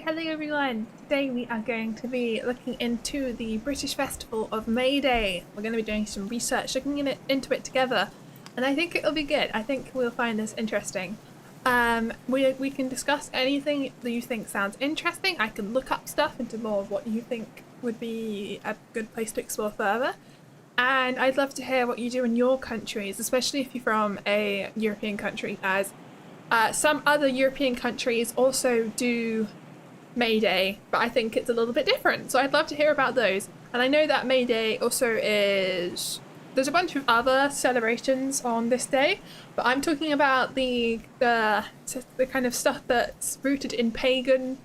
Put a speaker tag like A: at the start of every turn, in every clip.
A: Hello everyone! Today we are going to be looking into the British festival of May Day. We're going to be doing some research, looking into it together, and I think it'll be good. I think we'll find this interesting. We can discuss anything that you think sounds interesting. I can look up stuff into more of what you think would be a good place to explore further. And I'd love to hear what you do in your countries, especially if you're from a European country, as some other European countries also do May Day, but I think it's a little bit different. So I'd love to hear about those. And I know that May Day also is... There's a bunch of other celebrations on this day, but I'm talking about the kind of stuff that's rooted in pagan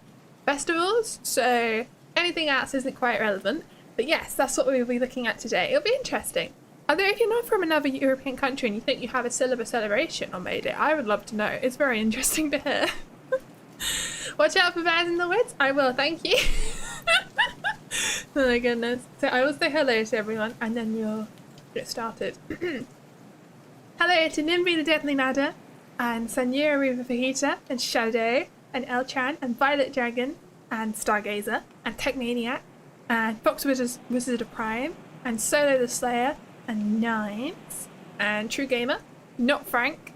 A: festivals. So anything else isn't quite relevant. But yes, that's what we'll be looking at today. It'll be interesting. Although if you're not from another European country and you think you have a similar celebration on May Day, I would love to know. It's very interesting to hear. Watch out for bears in the woods. I will, thank you. Oh my goodness. So I will say hello to everyone and then we'll get started. Hello to Nimby the Deadly Nadder, and Sanura Riva Fajita, and Shadow, and Elchan, and Violet Dragon, and Stargazer, and Techmaniac, and Fox Wizard of Prime, and Solo the Slayer, and Nines, and True Gamer, Not Frank,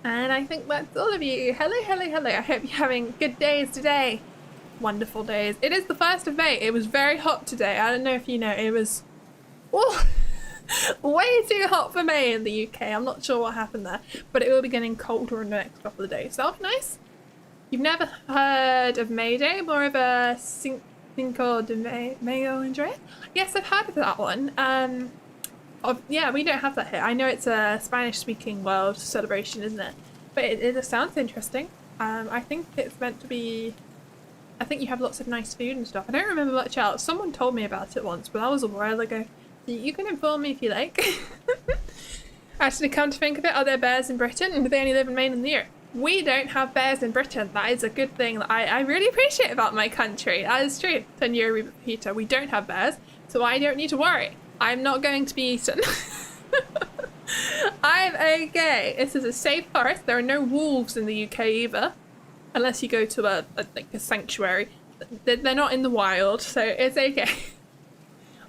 A: and I think that's all of you. Hello. I hope you're having good days today. Wonderful days. It is the 1st of May. It was very hot today. I don't know if you know, it was way too hot for May in the UK. I'm not sure what happened there, but it will be getting colder in the next couple of days. So that'll be nice. You've never heard of May Day, more of a Cinco de Mayo, Andrea? Yes, I've heard of that one. Yeah, we don't have that here. I know it's a Spanish-speaking world celebration, isn't it? But it sounds interesting. I think it's meant to be... I think you have lots of nice food and stuff. I don't remember much else. Someone told me about it once, but that was a while ago. You can inform me if you like. Actually, come to think of it, are there bears in Britain? And do they only live in Maine and the year? We don't have bears in Britain. That is a good thing that I really appreciate about my country. That is true. Senora Peter, we don't have bears, so I don't need to worry. I'm not going to be eaten. I'm okay. This is a safe forest. There are no wolves in the UK either. Unless you go to a sanctuary. They're not in the wild, so it's okay.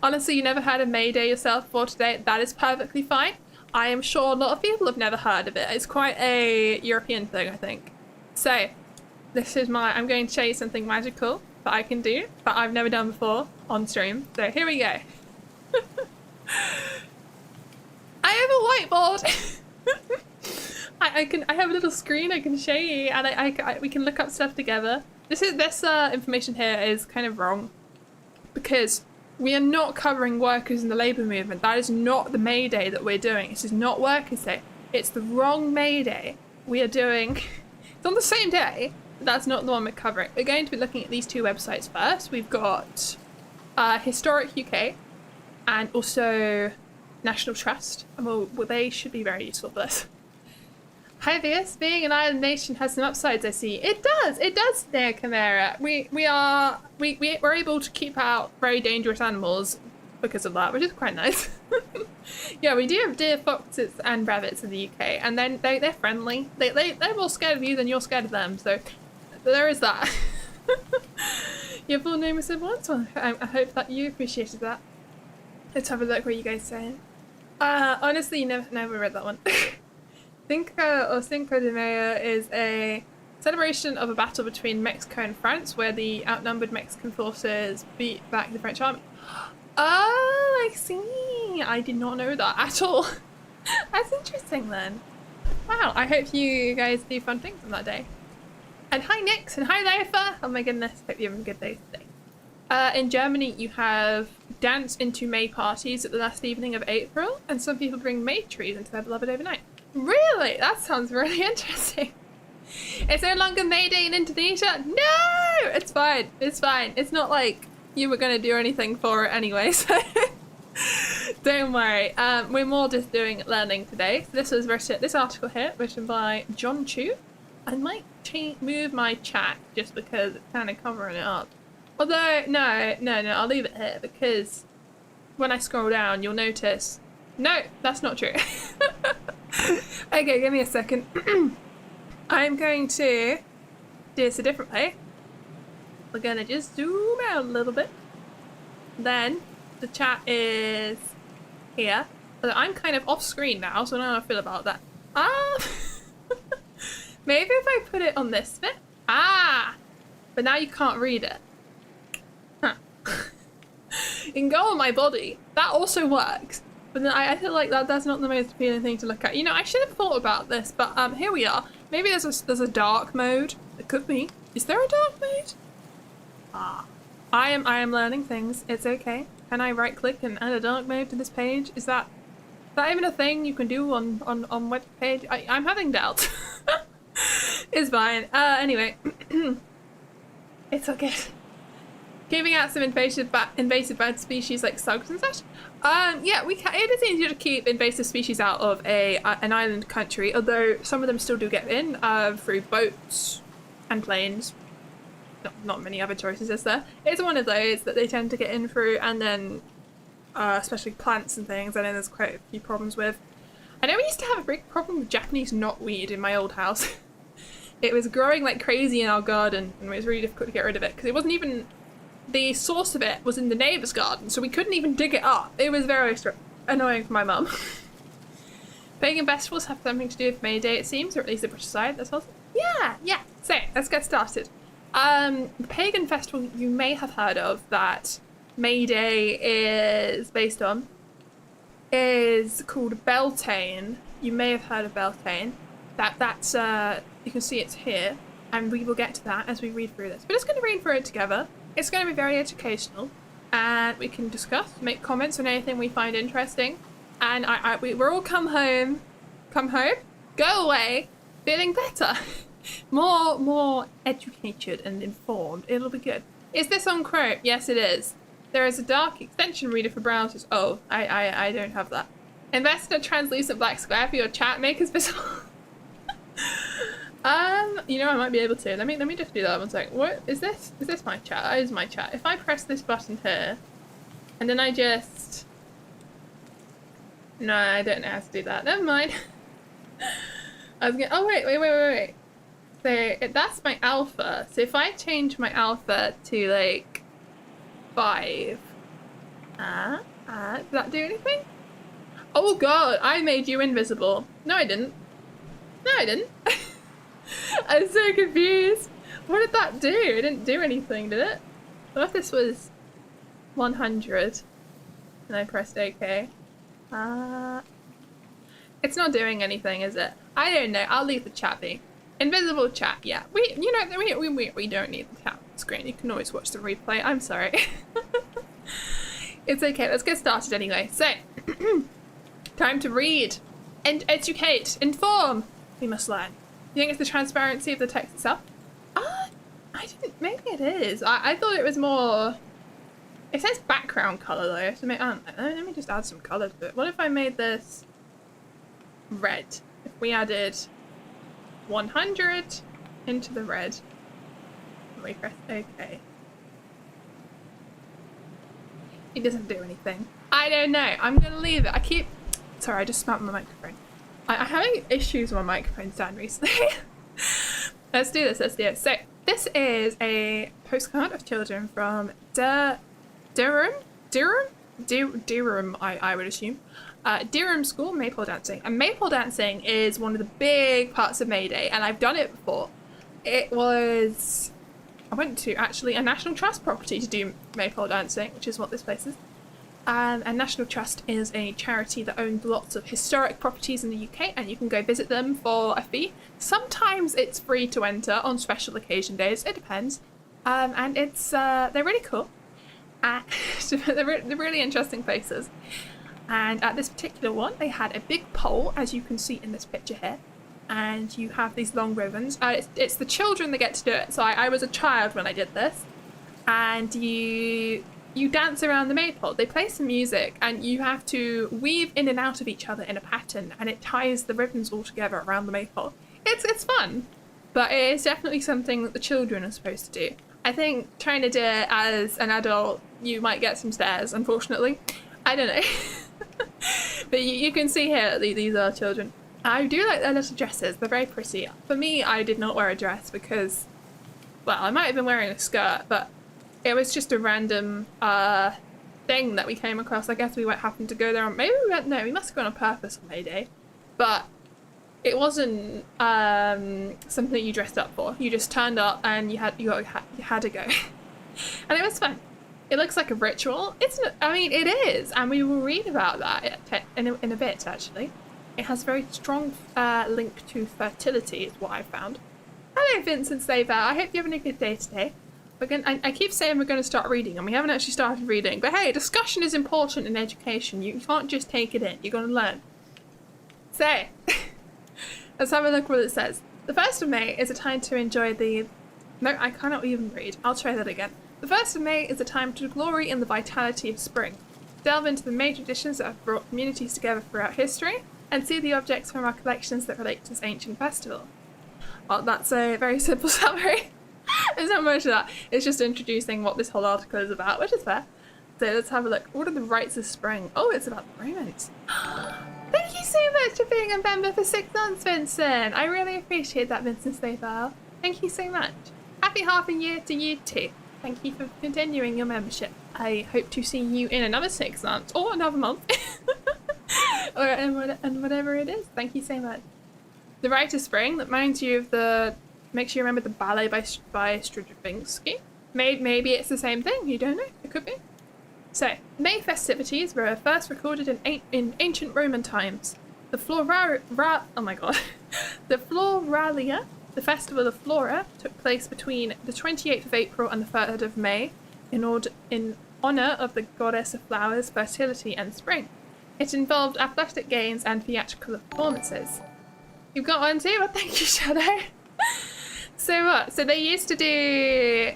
A: Honestly, you never heard of May Day yourself before today. That is perfectly fine. I am sure a lot of people have never heard of it. It's quite a European thing, I think. So, this is I'm going to show you something magical that I can do that I've never done before on stream. So here we go. I have a whiteboard. I have a little screen I can show you, and we can look up stuff together. This information here is kind of wrong because we are not covering workers in the labour movement. That is not the May Day that we're doing. This is not Workers' Day. It's the wrong May Day. We are doing... It's on the same day, but that's not the one we're covering. We're going to be looking at these two websites first. We've got Historic UK and also National Trust. Well, they should be very useful for this. Hi Vieus, being an island nation has some upsides, I see. It does, Neo Chimera. We're able to keep out very dangerous animals because of that, which is quite nice. Yeah, we do have deer, foxes and rabbits in the UK, and then they're friendly. They're more scared of you than you're scared of them, so there is that. Your full name was said once. Well, I hope that you appreciated that. Let's have a look what you guys saying. Honestly, never read that one. Cinco de Mayo is a celebration of a battle between Mexico and France where the outnumbered Mexican forces beat back the French army. Oh, I see. I did not know that at all. That's interesting then. Wow, I hope you guys do fun things on that day. And hi Nix, and hi Leifa. Oh my goodness, hope you're having a good day today. In Germany, you have dance into May parties at the last evening of April, and some people bring May trees into their beloved overnight. Really? That sounds really interesting. Is there longer May Day in Indonesia? No! It's fine. It's fine. It's not like you were going to do anything for it anyway, so don't worry. We're more just doing learning today. So this article here, written by John Chu. I might move my chat just because it's kind of covering it up. Although, no, I'll leave it here because when I scroll down, you'll notice. No, that's not true. Okay, give me a second. I'm going to do this a different way. We're gonna just zoom out a little bit. Then the chat is here. But I'm kind of off screen now, so I don't know how I feel about that. Maybe if I put it on this bit. But now you can't read it. Huh. You can go on my body. That also works. But then I feel like that's not the most appealing thing to look at. You know, I should have thought about this, but here we are. Maybe there's a dark mode. It could be. Is there a dark mode? I am learning things. It's okay. Can I right click and add a dark mode to this page? Is that even a thing you can do on web page? I'm having doubts. It's fine. Anyway. It's okay. Keeping out some invasive bird species like slugs and such. Yeah, we can. It is easier to keep invasive species out of an island country, although some of them still do get in through boats and planes. Not many other choices, is there? It's one of those that they tend to get in through, and then especially plants and things. I know there's quite a few problems with. I know we used to have a big problem with Japanese knotweed in my old house. It was growing like crazy in our garden, and it was really difficult to get rid of it because it wasn't even. The source of it was in the neighbour's garden, so we couldn't even dig it up. It was very annoying for my mum. Pagan festivals have something to do with May Day, it seems, or at least the British side. That's awesome. Yeah. So, let's get started. The pagan festival you may have heard of that May Day is based on is called Beltane. You may have heard of Beltane. That's you can see it's here, and we will get to that as we read through this. We're just going to read through it together. It's going to be very educational, and we can discuss, make comments on anything we find interesting, and we're all come home, go away, feeling better, more educated and informed. It'll be good. Is this on Chrome? Yes, it is. There is a dark extension reader for browsers. Oh, I don't have that. Invest in a translucent black square for your chat makers visible. You know, I might be able to. Let me just do that one second. What is this? Is this my chat? That is my chat. If I press this button here, and then I just... No, I don't know how to do that. Never mind. I was gonna... Oh, wait. So, that's my alpha. So if I change my alpha to, like, 5... does that do anything? Oh, God, I made you invisible. No, I didn't. I'm so confused. What did that do? It didn't do anything, did it? What if this was 100 and I pressed OK? It's not doing anything, is it? I don't know. I'll leave the chat be. Invisible chat, yeah. We don't need the chat screen. You can always watch the replay. I'm sorry. It's okay. Let's get started anyway. So, time to read and educate, inform. We must learn. You think it's the transparency of the text itself? I didn't. Maybe it is. I thought it was more. It says background color though. So let me just add some color to it. What if I made this red? If we added 100 into the red, and we press OK. It doesn't do anything. I don't know. I'm gonna leave it. Sorry, I just smacked my microphone. I'm having issues with my microphone stand recently. Let's do this. So, this is a postcard of children from Durham, I would assume. Durham School, Maypole Dancing. And Maypole Dancing is one of the big parts of May Day, and I've done it before. I went to, actually, a National Trust property to do Maypole Dancing, which is what this place is. And National Trust is a charity that owns lots of historic properties in the UK, and you can go visit them for a fee. Sometimes it's free to enter on special occasion days. It depends. And it's they're really cool. They're really interesting places. And at this particular one, they had a big pole, as you can see in this picture here. And you have these long ribbons. It's the children that get to do it. So I was a child when I did this. And you dance around the maypole. They play some music, and you have to weave in and out of each other in a pattern, and it ties the ribbons all together around the maypole. It's fun. but it is definitely something that the children are supposed to do. I think trying to do it as an adult, you might get some stares, unfortunately. I don't know. But you can see here that these are children. I do like their little dresses. They're very pretty. For me, I did not wear a dress because, well, I might have been wearing a skirt, but it was just a random thing that we came across. I guess we won't happen to go there on, maybe we went, no, we must have gone on purpose on May Day. But it wasn't something you dressed up for. You just turned up and you had to go. And it was fun. It looks like a ritual. I mean, it is, and we will read about that in a bit, actually. It has a very strong link to fertility, is what I found. Hello, Vincent Slaver. I hope you're having a good day today. I keep saying we're going to start reading, and we haven't actually started reading. But hey, discussion is important in education. You can't just take it in. You're going to learn. So, let's have a look what it says. The 1st of May is a time to enjoy the... No, I cannot even read. I'll try that again. The 1st of May is a time to glory in the vitality of spring. Delve into the May traditions that have brought communities together throughout history, and see the objects from our collections that relate to this ancient festival. Well, that's a very simple summary. There's not much of that. It's just introducing what this whole article is about, which is fair. So let's have a look. What are the rites of spring? Oh, it's about the Romans. Thank you so much for being a member for 6 months, Vincent. I really appreciate that, Vincent Slaver. Thank you so much. Happy half a year to you too. Thank you for continuing your membership. I hope to see you in another 6 months or another month. and whatever it is. Thank you so much. The Rite of Spring, that reminds you of the... Makes you remember the ballet by Stravinsky. Maybe it's the same thing. You don't know. It could be. So, May festivities were first recorded in ancient Roman times. The oh my god. The Floralia, the festival of Flora, took place between the 28th of April and the 3rd of May in honour of the goddess of flowers, fertility and spring. It involved athletic games and theatrical performances. You've got one too? Well, thank you, Shadow. So what? So they used to do...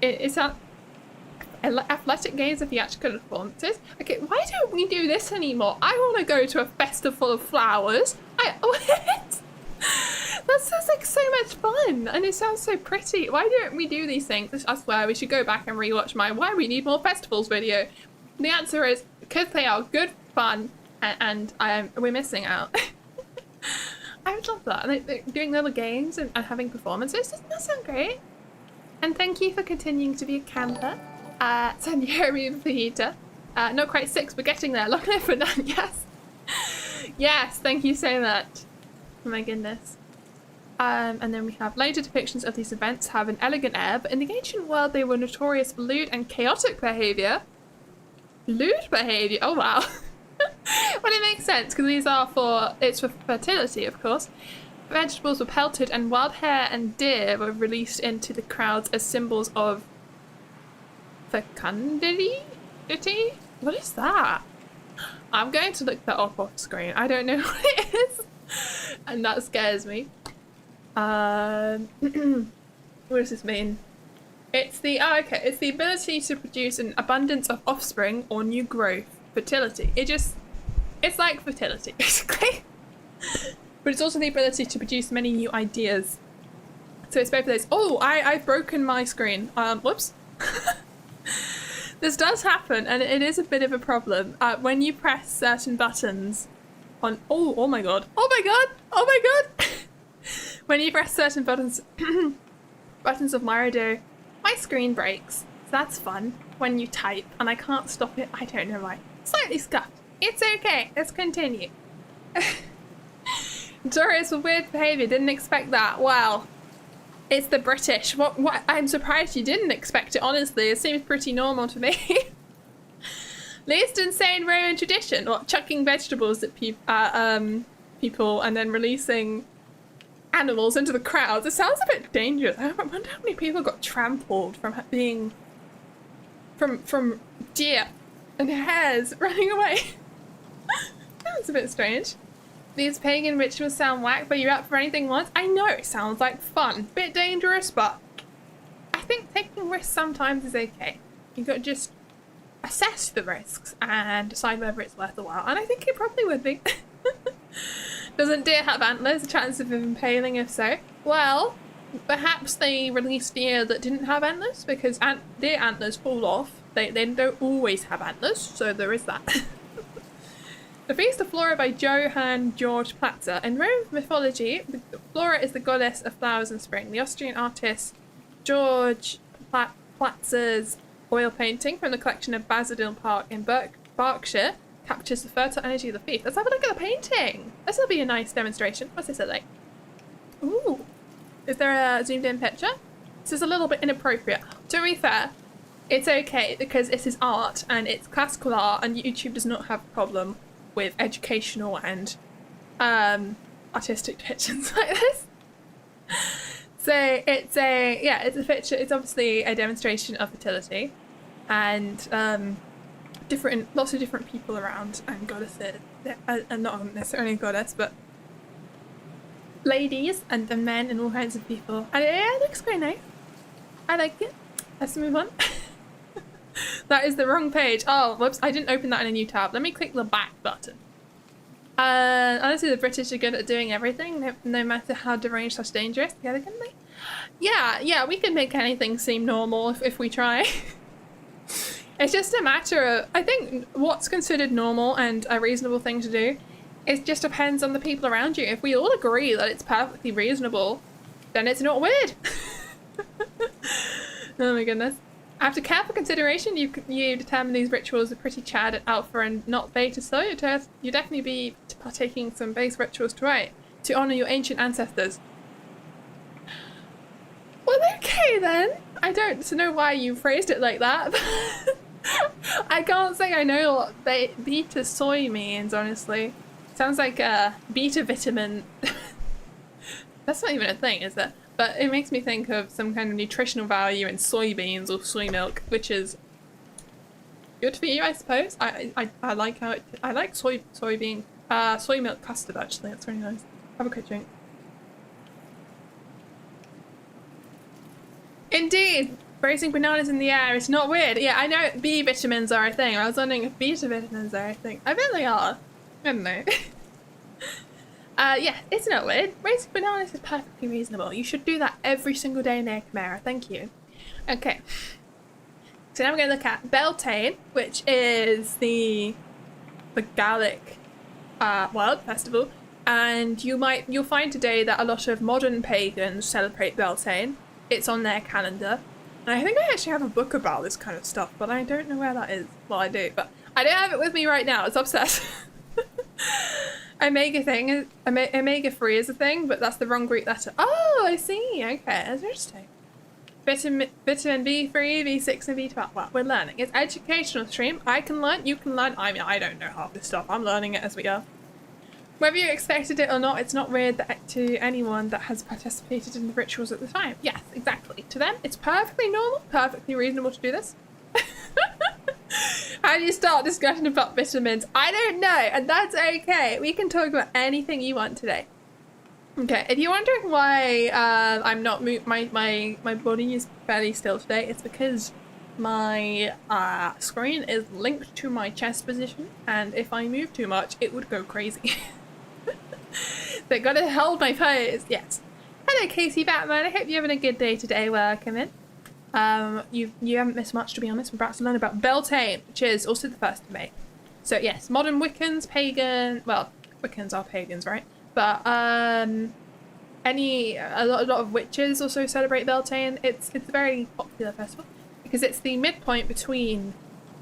A: It's athletic games and theatrical performances. Okay, why don't we do this anymore? I want to go to a festival of flowers. What? That sounds like so much fun, and it sounds so pretty. Why don't we do these things? I swear we should go back and rewatch my Why We Need More Festivals video. The answer is because they are good fun, and we're missing out. I would love that. Like, doing little games and having performances. Doesn't that sound great? And thank you for continuing to be a camper. Sanjari and Fajita. Not quite 6, but getting there. Long live for none, yes. Yes, thank you so much. Oh my goodness. And then we have later depictions of these events have an elegant air, but in the ancient world they were notorious for lewd and chaotic behaviour. Lewd behaviour? Oh wow. Well, it makes sense, because these are it's for fertility, of course. Vegetables were pelted and wild hare and deer were released into the crowds as symbols of fecundity? What is that? I'm going to look that up off screen. I don't know what it is. And that scares me. What does this mean? It's the it's the ability to produce an abundance of offspring or new growth. Fertility. It's like fertility, basically. But it's also the ability to produce many new ideas. So it's both of those. Oh, I've broken my screen. Whoops. This does happen, and it is a bit of a problem. When you press certain buttons on... Oh my god. Oh my god! Oh my god! When you press certain buttons buttons of Marido, my screen breaks. So that's fun when you type, and I can't stop it. I don't know why. Slightly scuffed. It's okay. Let's continue. Notorious for weird behaviour. Didn't expect that. Wow. It's the British. What? I'm surprised you didn't expect it, honestly. It seems pretty normal to me. Least insane Roman tradition. What? Chucking vegetables at people and then releasing animals into the crowds. It sounds a bit dangerous. I wonder how many people got trampled from being... from deer and hares running away. Sounds a bit strange. These pagan rituals sound whack, but you're up for anything once? I know, it sounds like fun. Bit dangerous, but I think taking risks sometimes is okay. You've got to just assess the risks and decide whether it's worth the while. And I think it probably would be. Doesn't deer have antlers? A chance of impaling if so? Well, perhaps they released deer that didn't have antlers because deer antlers fall off. They don't always have antlers, so there is that. The Feast of Flora by Johann Georg Platzer. In Roman mythology, Flora is the goddess of flowers and spring. The Austrian artist Georg Platzer's oil painting from the collection of Basildon Park in Berkshire captures the fertile energy of the feast. Let's have a look at the painting. This will be a nice demonstration. What's this like? Ooh. Is there a zoomed in picture? This is a little bit inappropriate. To be fair, it's okay because this is art and it's classical art and YouTube does not have a problem with educational and artistic depictions like this. So it's a picture. It's obviously a demonstration of fertility, and lots of different people around and goddesses, and not necessarily a goddess, but ladies and men and all kinds of people. And it looks quite nice. I like it. Let's move on. That is the wrong page. Oh, whoops, I didn't open that in a new tab. Let me click the back button. Honestly, the British are good at doing everything, no matter how deranged or dangerous. Yeah, can they? Yeah, we can make anything seem normal if we try. It's just a matter of, I think, what's considered normal and a reasonable thing to do. It just depends on the people around you. If we all agree that it's perfectly reasonable, then it's not weird. Oh my goodness. After careful consideration, you determine these rituals are pretty Chad at alpha and not beta, so you definitely be partaking some base rituals to honour your ancient ancestors. Well, okay then. I don't know why you phrased it like that. I can't say I know what beta soy means, honestly. Sounds like a beta vitamin. That's not even a thing, is it? But it makes me think of some kind of nutritional value in soybeans or soy milk, which is good for you, I suppose. I like how I like soy milk custard actually. That's really nice. Have a quick drink. Indeed, raising bananas in the air is not weird. Yeah, I know B vitamins are a thing. I was wondering if beta vitamins are a thing. I bet they are. I don't know. Yeah, it's not weird. Raising bananas is perfectly reasonable. You should do that every single day in the Chimera. Thank you. Okay. So now we're going to look at Beltane, which is the Gallic World Festival. And you'll find today that a lot of modern pagans celebrate Beltane. It's on their calendar. And I think I actually have a book about this kind of stuff, but I don't know where that is. Well, I do, but I don't have it with me right now. It's upset. Omega-3 is a thing, but that's the wrong Greek letter. Oh, I see. Okay, that's interesting. Vitamin B3, B6, and B12. Well, we're learning. It's educational stream. I can learn, you can learn. I mean, I don't know half this stuff. I'm learning it as we go. Whether you expected it or not, it's not weird to anyone that has participated in the rituals at the time. Yes, exactly. To them, it's perfectly normal, perfectly reasonable to do this. How do you start discussion about vitamins? I don't know, and that's okay. We can talk about anything you want today. Okay, if you're wondering why I'm not my body is fairly still today, it's because my screen is linked to my chest position, and if I move too much, it would go crazy. So gotta hold my pose. Yes. Hello, Casey Batman. I hope you're having a good day today. Welcome in. You haven't missed much, to be honest. We're about to learn about Beltane, which is also the 1st of May. So yes, modern Wiccans, pagan. Well, Wiccans are pagans, right? But a lot of witches also celebrate Beltane. It's a very popular festival because it's the midpoint between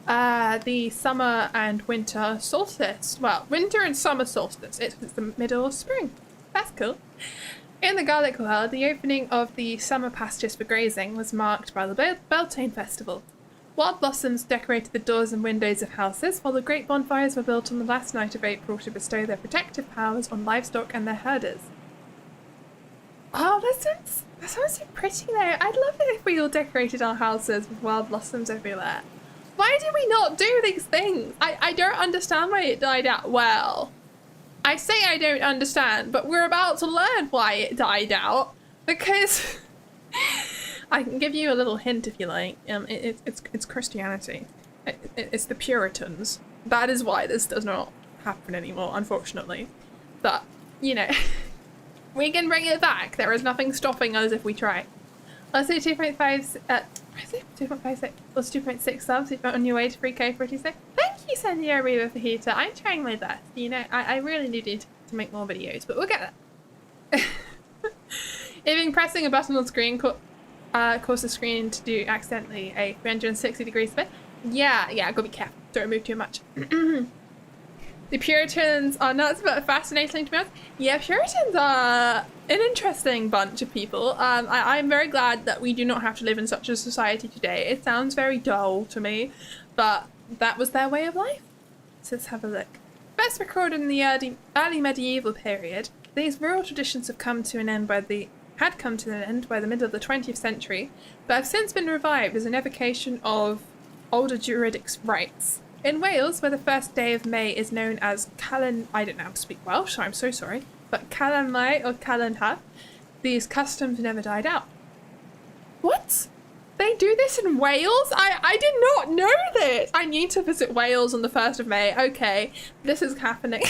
A: the summer and winter solstice. Well, winter and summer solstice. It's the middle of spring. That's cool. In the Gallic world, the opening of the summer pastures for grazing was marked by the Beltane festival. Wild blossoms decorated the doors and windows of houses, while the great bonfires were built on the last night of April to bestow their protective powers on livestock and their herders. Oh, that sounds so pretty though. I'd love it if we all decorated our houses with wild blossoms everywhere. Why do we not do these things? I don't understand why it died out. Well, I say I don't understand, but we're about to learn why it died out, because I can give you a little hint if you like. It's Christianity. It's the Puritans. That is why this does not happen anymore, unfortunately. But, you know, We can bring it back. There is nothing stopping us if we try. Let's do 2.5, is it 2.56? Let's 2.6 subs if you're on your way to 3K pretty soon. Thank you, Sandia Riva Fajita. I'm trying my best. You know, I really do need to make more videos, but we'll get there. Even pressing a button on screen cause the screen to do accidentally a 360 degree spin. Yeah, gotta be careful. Don't move too much. The Puritans are nuts but fascinating to me. Yeah, Puritans are an interesting bunch of people. I'm very glad that we do not have to live in such a society today. It sounds very dull to me, but that was their way of life. So let's have a look. Best recorded in the early medieval period, these rural traditions have come to an end by the middle of the 20th century, but have since been revived as an evocation of older Druidic rites. In Wales, where the first day of May is known as I don't know how to speak Welsh, so I'm so sorry, but Calan Mai or Calan Ha, these customs never died out. What? They do this in Wales? I did not know this! I need to visit Wales on the 1st of May. Okay, this is happening.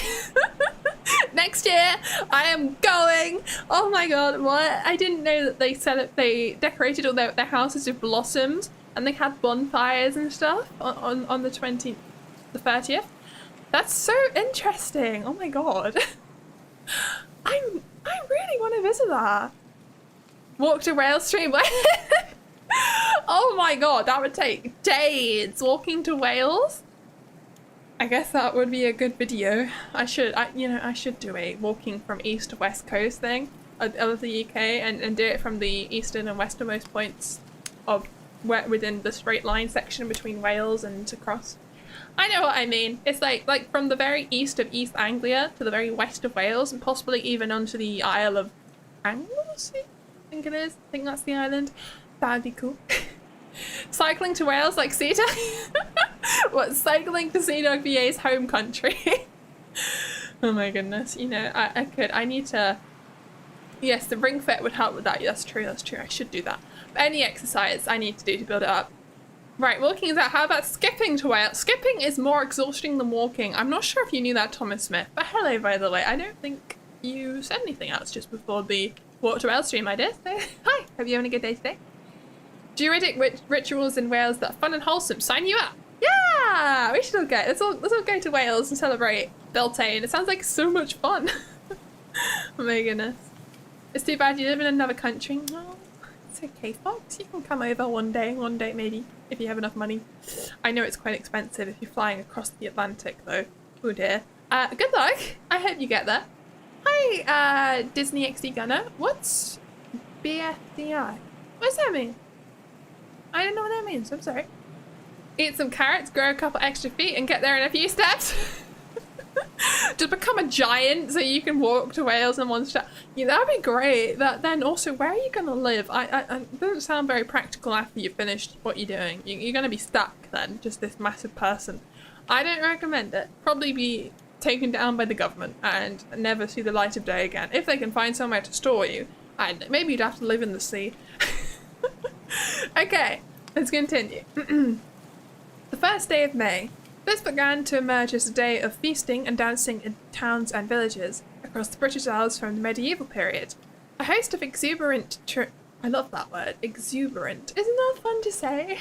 A: Next year, I am going! Oh my god, what? I didn't know that they decorated all their houses with blossoms, and they had bonfires and stuff on the 30th. That's so interesting. Oh my god. I really want to visit that. Walk to Wales Stream. Oh my god, that would take days walking to Wales. I guess that would be a good video. I should do a walking from east to west coast thing of the UK and do it from the eastern and westernmost points of within the straight line section between Wales and across. I know what I mean. It's like from the very east of East Anglia to the very west of Wales and possibly even onto the Isle of Anglesey, I think it is. I think that's the island. That'd be cool. Cycling to Wales like Sea Dog? What, cycling to Sea Dog VA's home country? Oh my goodness. You know, I need to... Yes, the Ring Fit would help with that. That's true. I should do that. But any exercise I need to do to build it up. Right, walking is out. How about skipping to Wales? Skipping is more exhausting than walking. I'm not sure if you knew that, Thomas Smith. But hello, by the way. I don't think you said anything else just before the Walk to Wales stream I did. So, hi, hope you're having a good day today. Druidic rituals in Wales that are fun and wholesome. Sign you up. Yeah, we should all go. Let's all go to Wales and celebrate Beltane. It sounds like so much fun. Oh my goodness. It's too bad you live in another country. Well, it's okay, Fox. You can come over one day maybe, if you have enough money. I know it's quite expensive if you're flying across the Atlantic though. Oh dear. Good luck. I hope you get there. Hi, Disney XD Gunner. What's BFDI? What does that mean? I don't know what that means. I'm sorry. Eat some carrots, grow a couple extra feet, and get there in a few steps. Just become a giant so you can walk to Wales in one step. Yeah, that'd be great. Then also, where are you going to live? It doesn't sound very practical after you've finished what you're doing. You're going to be stuck then, just this massive person. I don't recommend it. Probably be taken down by the government and never see the light of day again. If they can find somewhere to store you. And maybe you'd have to live in the sea. Okay, let's continue. The first day of May. This began to emerge as a day of feasting and dancing in towns and villages across the British Isles from the medieval period. A host of exuberant I love that word, exuberant. Isn't that fun to say?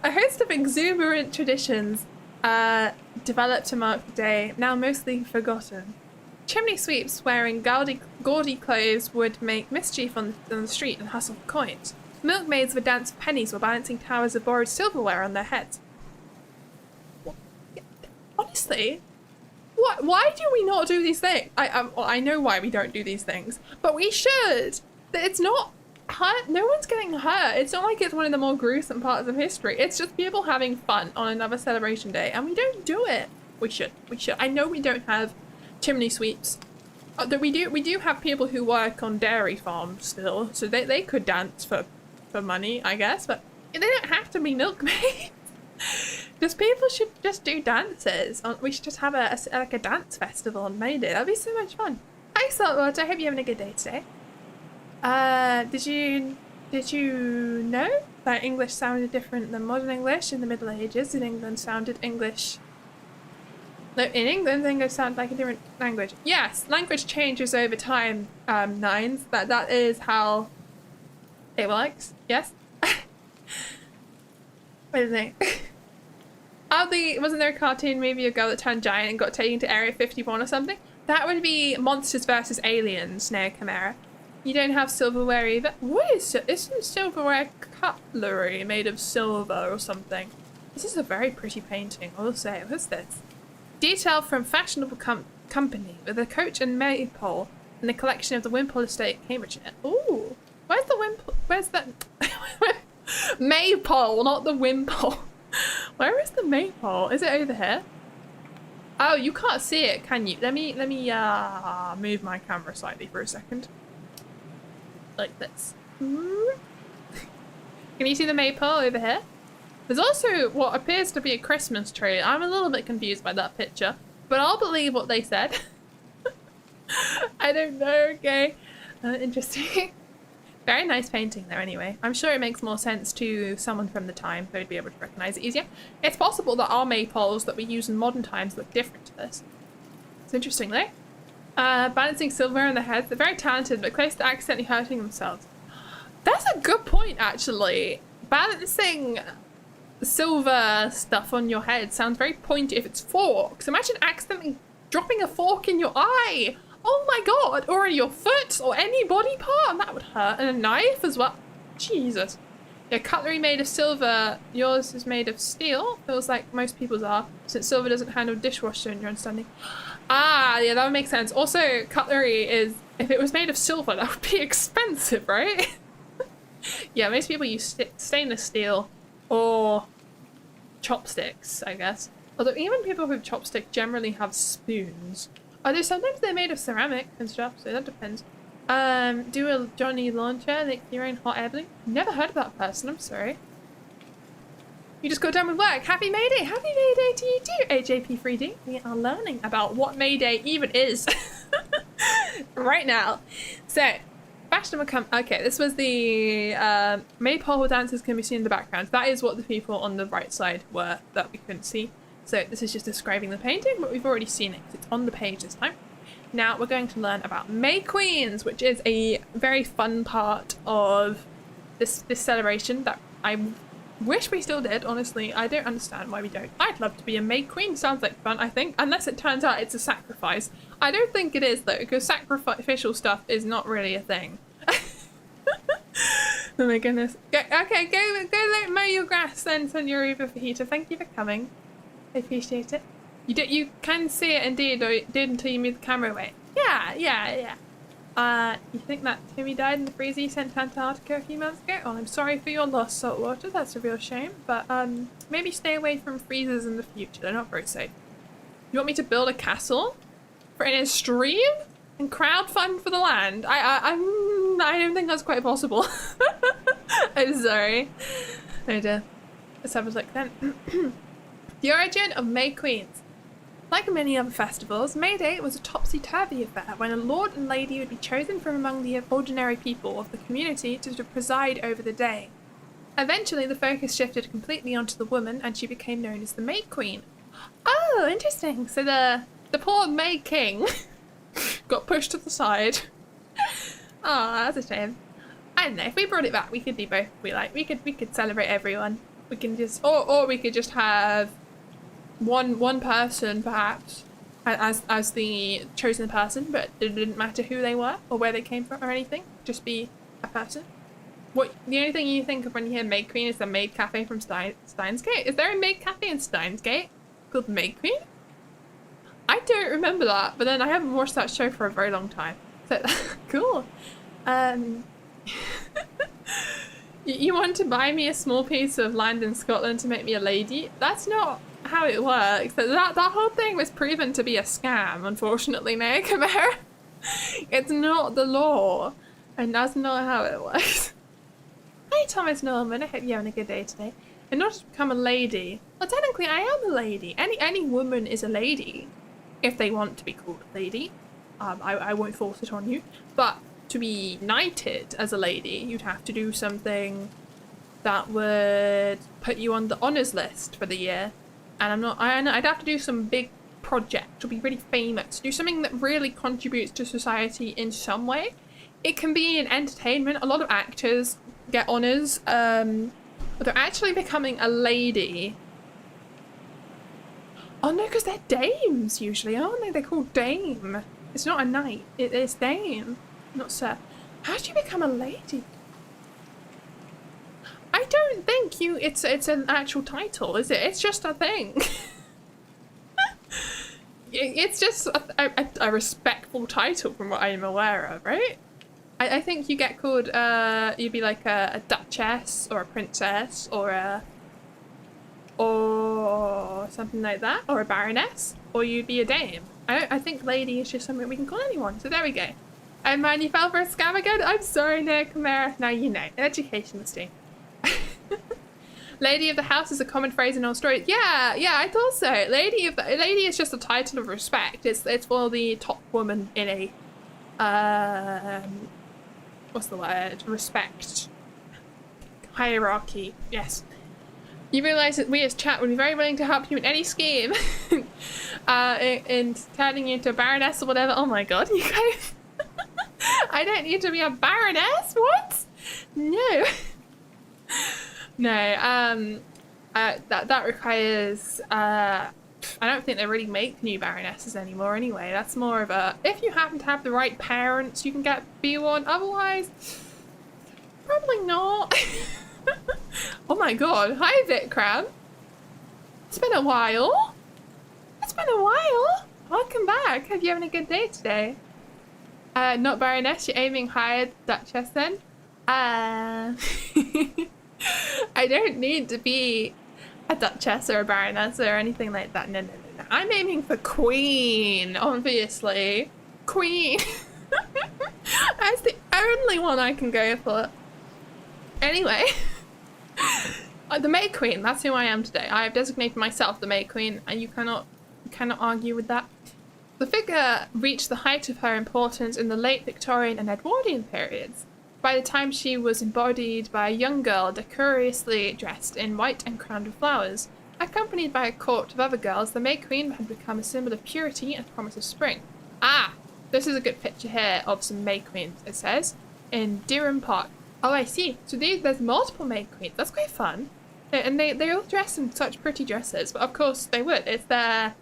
A: A host of exuberant traditions developed to mark the day, now mostly forgotten. Chimney sweeps wearing gaudy clothes would make mischief on the street and hustle for coins. Milkmaids would dance for pennies while balancing towers of borrowed silverware on their heads. Honestly, why do we not do these things? I know why we don't do these things, but we should. It's not hurt. No one's getting hurt. It's not like it's one of the more gruesome parts of history. It's just people having fun on another celebration day, and we don't do it. We should. I know we don't have chimney sweeps. We do have people who work on dairy farms still, so they could dance for money, I guess, but they don't have to be milkmaids. Just people should just do dances. We should just have a dance festival on May Day. That'd be so much fun. Hi Saltwater, I hope you're having a good day today. Did you know that English sounded different than modern English in the Middle Ages? In England sounded English No, in England, things sound like a different language. Yes, language changes over time, Nines. That is how it works. Yes. What do you think? Wasn't there a cartoon movie a girl that turned giant and got taken to Area 51 or something? That would be Monsters vs. Aliens, Neo Chimera. You don't have silverware either. What is it? Isn't silverware cutlery made of silver or something? This is a very pretty painting, I will say. What's this? Detail from fashionable company with a coach and maypole and the collection of the Wimpole estate, Cambridgeshire. Ooh, where's the Wimpole? Where's that? Maypole, not the Wimpole. Where is the maypole? Is it over here? Oh, you can't see it, can you? Let me move my camera slightly for a second. Like this. Can you see the maypole over here? There's also what appears to be a Christmas tree. I'm a little bit confused by that picture, but I'll believe what they said. I don't know, okay. Interesting. Very nice painting there anyway. I'm sure it makes more sense to someone from the time. They'd be able to recognize it easier. It's possible that our maypoles that we use in modern times look different to this. It's interesting though. Balancing silverware on their heads. They're very talented, but close to accidentally hurting themselves. That's a good point, actually. Balancing silver stuff on your head sounds very pointy if it's forks. Imagine accidentally dropping a fork in your eye. Oh my god, or in your foot, or any body part, and that would hurt. And a knife as well. Jesus. Yeah, cutlery made of silver. Yours is made of steel. Feels like most people's are, since silver doesn't handle dishwasher in your understanding. Ah, yeah, that would make sense. Also, cutlery is, if it was made of silver, that would be expensive, right? Yeah, most people use stainless steel or chopsticks, I guess. Although even people with chopsticks generally have spoons. Although sometimes they're made of ceramic and stuff, so that depends. Do a Johnny launcher, like your own hot air balloon. Never heard of that person, I'm sorry. You just got done with work. Happy May Day! Happy May Day to you too, AJP3D. We are learning about what May Day even is right now. So, fashionable okay, this was the maypole dancers can be seen in the background. That is what the people on the right side were that we couldn't see. So this is just describing the painting, but we've already seen it because it's on the page this time. Now we're going to learn about May Queens, which is a very fun part of this celebration that I wish we still did, honestly. I don't understand why we don't. I'd love to be a May Queen. Sounds like fun, I think. Unless it turns out it's a sacrifice. I don't think it is, though, because sacrificial stuff is not really a thing. Oh my goodness. Okay, go mow your grass then, Senor Fajita. Thank you for coming. I appreciate it. You can see it indeed, or it did until you moved the camera away. Yeah. You think that Timmy died in the freezer you sent to Antarctica a few months ago? Oh, I'm sorry for your lost salt water. That's a real shame. But maybe stay away from freezers in the future. They're not very safe. You want me to build a castle for an stream and crowdfund for the land? I don't think that's quite possible. I'm sorry. Oh dear. Let's have a look then. The origin of May Queens. Like many other festivals, May Day was a topsy-turvy affair when a lord and lady would be chosen from among the ordinary people of the community to preside over the day. Eventually, the focus shifted completely onto the woman and she became known as the May Queen. Oh, interesting. So the poor May King got pushed to the side. Ah, that's a shame. I don't know, if we brought it back, we could do both. We could celebrate everyone. We can just, or we could just have one person perhaps as the chosen person, but it didn't matter who they were or where they came from or anything. Just be a person. What the only thing you think of when you hear Maid Queen is the Maid Cafe from Steins Gate. Is there a Maid Cafe in Steins Gate called Maid Queen? I don't remember that, but then I haven't watched that show for a very long time. So cool. You want to buy me a small piece of land in Scotland to make me a lady? That's not how it works. That whole thing was proven to be a scam, unfortunately, Neo Chimera. It's not the law, and that's not how it works. Hi Thomas Norman, I hope you're having a good day today. In order to become a lady, well technically I am a lady. Any woman is a lady, if they want to be called a lady. I won't force it on you, but to be knighted as a lady, you'd have to do something that would put you on the honours list for the year. And I'd have to do some big project or be really famous, do something that really contributes to society in some way. It can be in entertainment. A lot of actors get honours, but they're actually becoming a lady. Oh no, because they're dames usually, aren't they? They're called dame. It's not a knight, it's dame, not sir. How do you become a lady? I don't think it's an actual title, is it? It's just a thing. It's just a respectful title from what I am aware of, right? I think you get called, you'd be like a duchess or a princess or something like that, or a baroness, or you'd be a dame. I think lady is just something we can call anyone, so there we go. And man, you fell for a scam again? I'm sorry, no, Chimera. Now you know. Education listing. Lady of the house is a common phrase in all stories. Yeah, I thought so. Lady is just a title of respect. It's for the top woman in a what's the word? Respect hierarchy. Yes. You realise that we as chat would be very willing to help you in any scheme, in turning you into a baroness or whatever. Oh my god, you guys! I don't need to be a baroness. What? No. No, that requires, I don't think they really make new baronesses anymore anyway. That's more of a, if you happen to have the right parents, you can be one. Otherwise, probably not. Oh my god. Hi, Vikram. It's been a while. Welcome back. Hope you're having a good day today. Not baroness, you're aiming higher, duchess then? I don't need to be a duchess or a baroness or anything like that. No. I'm aiming for queen, obviously. Queen. That's the only one I can go for. Anyway. The May Queen, that's who I am today. I have designated myself the May Queen, and you cannot argue with that. The figure reached the height of her importance in the late Victorian and Edwardian periods. By the time she was embodied by a young girl decorously dressed in white and crowned with flowers. Accompanied by a court of other girls, the May Queen had become a symbol of purity and promise of spring. Ah! This is a good picture here of some May Queens, it says, in Durham Park. Oh, I see. So there's multiple May Queens. That's quite fun. And they all dress in such pretty dresses, but of course they would. It's their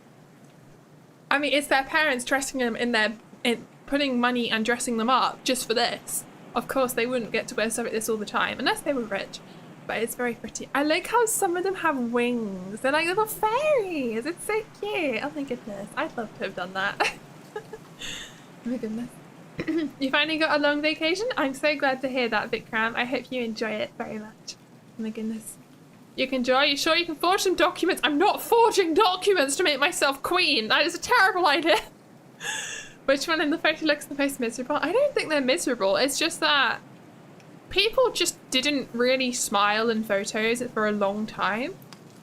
A: parents dressing them in putting money and dressing them up just for this. Of course, they wouldn't get to wear stuff like this all the time, unless they were rich. But it's very pretty. I like how some of them have wings. They're like little fairies. It's so cute. Oh my goodness. I'd love to have done that. Oh my goodness. You finally got a long vacation? I'm so glad to hear that, Vikram. I hope you enjoy it very much. Oh my goodness. You can enjoy? You sure you can forge some documents? I'm not forging documents to make myself queen. That is a terrible idea. Which one in the photo looks the most miserable? I don't think they're miserable. It's just that people just didn't really smile in photos for a long time.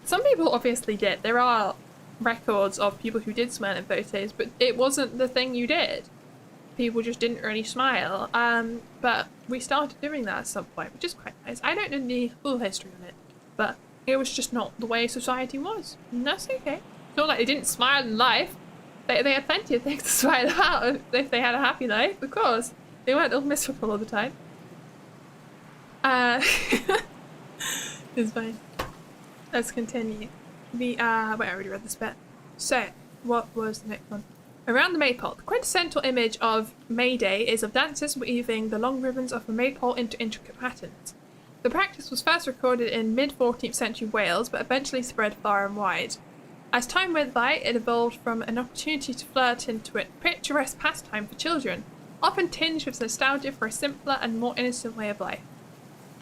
A: Some people obviously did. There are records of people who did smile in photos, but it wasn't the thing you did. People just didn't really smile. But we started doing that at some point, which is quite nice. I don't know the full history of it, but it was just not the way society was. And that's okay. It's not like they didn't smile in life. They had plenty of things to smile about if they had a happy life, of course. They weren't all miserable all the time. It's fine. Let's continue. Wait, I already read this bit. So, what was the next one? Around the maypole. The quintessential image of May Day is of dancers weaving the long ribbons of a maypole into intricate patterns. The practice was first recorded in mid-14th century Wales, but eventually spread far and wide. As time went by, it evolved from an opportunity to flirt into a picturesque pastime for children, often tinged with nostalgia for a simpler and more innocent way of life.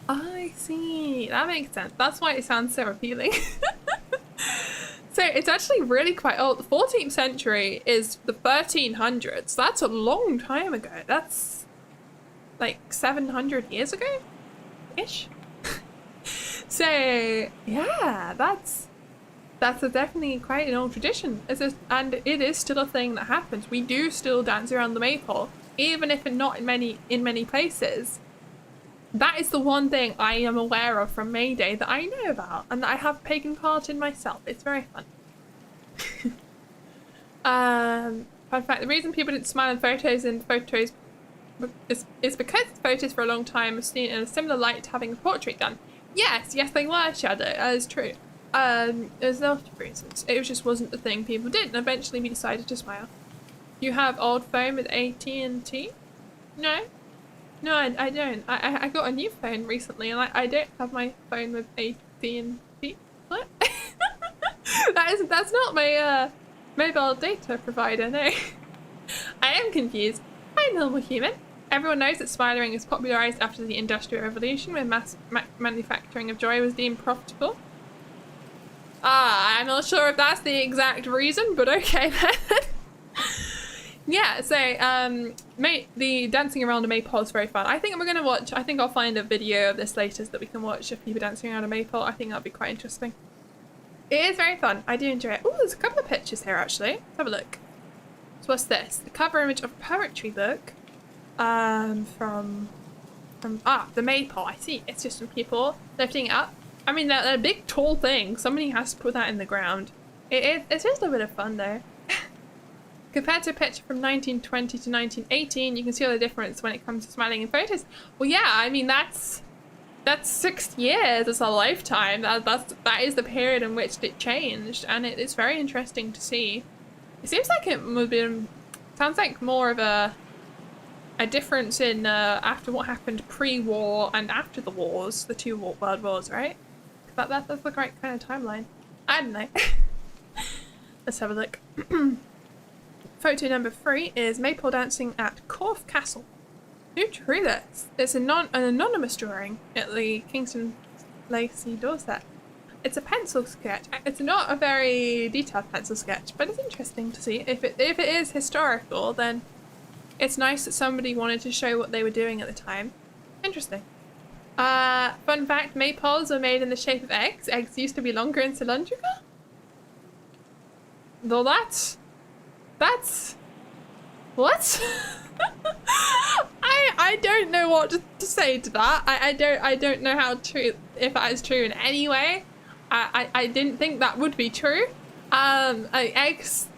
A: I see. That makes sense. That's why it sounds so appealing. So it's actually really quite old. The 14th century is the 1300s. That's a long time ago. That's like 700 years ago? Ish. So yeah, that's definitely quite an old tradition. And it is still a thing that happens. We do still dance around the maypole, even if not in many places. That is the one thing I am aware of from May Day that I know about and that I have taken part in myself. It's very fun. Fun fact, the reason people didn't smile in photos is because photos for a long time were seen in a similar light to having a portrait done. Yes, they were, Shadow, that is true. There's a lot of reasons. It just wasn't the thing people did, and eventually we decided to smile. You have old phone with AT&T? No. No, I don't. I got a new phone recently, and I don't have my phone with AT&T. What? That's not my mobile data provider, no. I am confused. I'm a normal human. Everyone knows that smiling is popularized after the Industrial Revolution, when mass manufacturing of joy was deemed profitable. I'm not sure if that's the exact reason, but okay then. Yeah, so the dancing around a maypole is very fun. I think I'll find a video of this later so that we can watch of people dancing around a maypole. I think that'll be quite interesting. It is very fun. I do enjoy it. Oh, there's a couple of pictures here actually. Let's have a look. So what's this? The cover image of a poetry book. From the maypole. I see. It's just some people lifting it up. I mean, they're a big tall thing. Somebody has to put that in the ground. It's just a bit of fun though. Compared to a picture from 1920 to 1918, you can see all the difference when it comes to smiling in photos. Well, yeah, I mean, that's 6 years. It's a lifetime. That is the period in which it changed, and it's very interesting to see. It seems like it would be. Sounds like more of a difference in after what happened pre-war and after the wars, the two world wars, right? That's the right kind of timeline. I don't know. Let's have a look. Photo number 3 is maypole dancing at Corfe Castle. Who drew this? It's an anonymous drawing at the Kingston Lacey doorstep. It's a pencil sketch. It's not a very detailed pencil sketch, but it's interesting to see. If it is historical, then it's nice that somebody wanted to show what they were doing at the time. Interesting. Fun fact, maypoles were made in the shape of eggs. Eggs used to be longer and cylindrical. Though that's what? I don't know what to say to that. I don't know how true, if that is true in any way. I didn't think that would be true. Eggs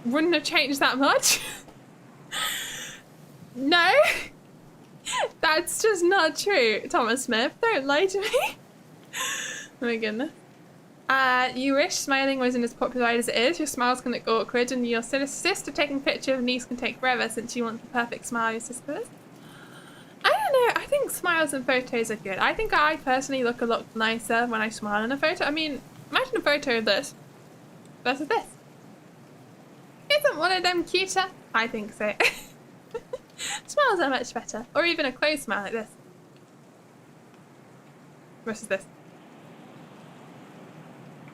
A: wouldn't have changed that much. No, that's just not true. Thomas Smith, don't lie to me. Oh my goodness. You wish smiling wasn't as popular as it is. Your smiles can look awkward, and your sister taking pictures of niece can take forever since you want the perfect smile your sister does. I don't know. I think smiles in photos are good. I think I personally look a lot nicer when I smile in a photo. I mean, imagine a photo of this versus this. Isn't one of them cuter? I think so. Smiles are much better. Or even a closed smile like this. Versus this.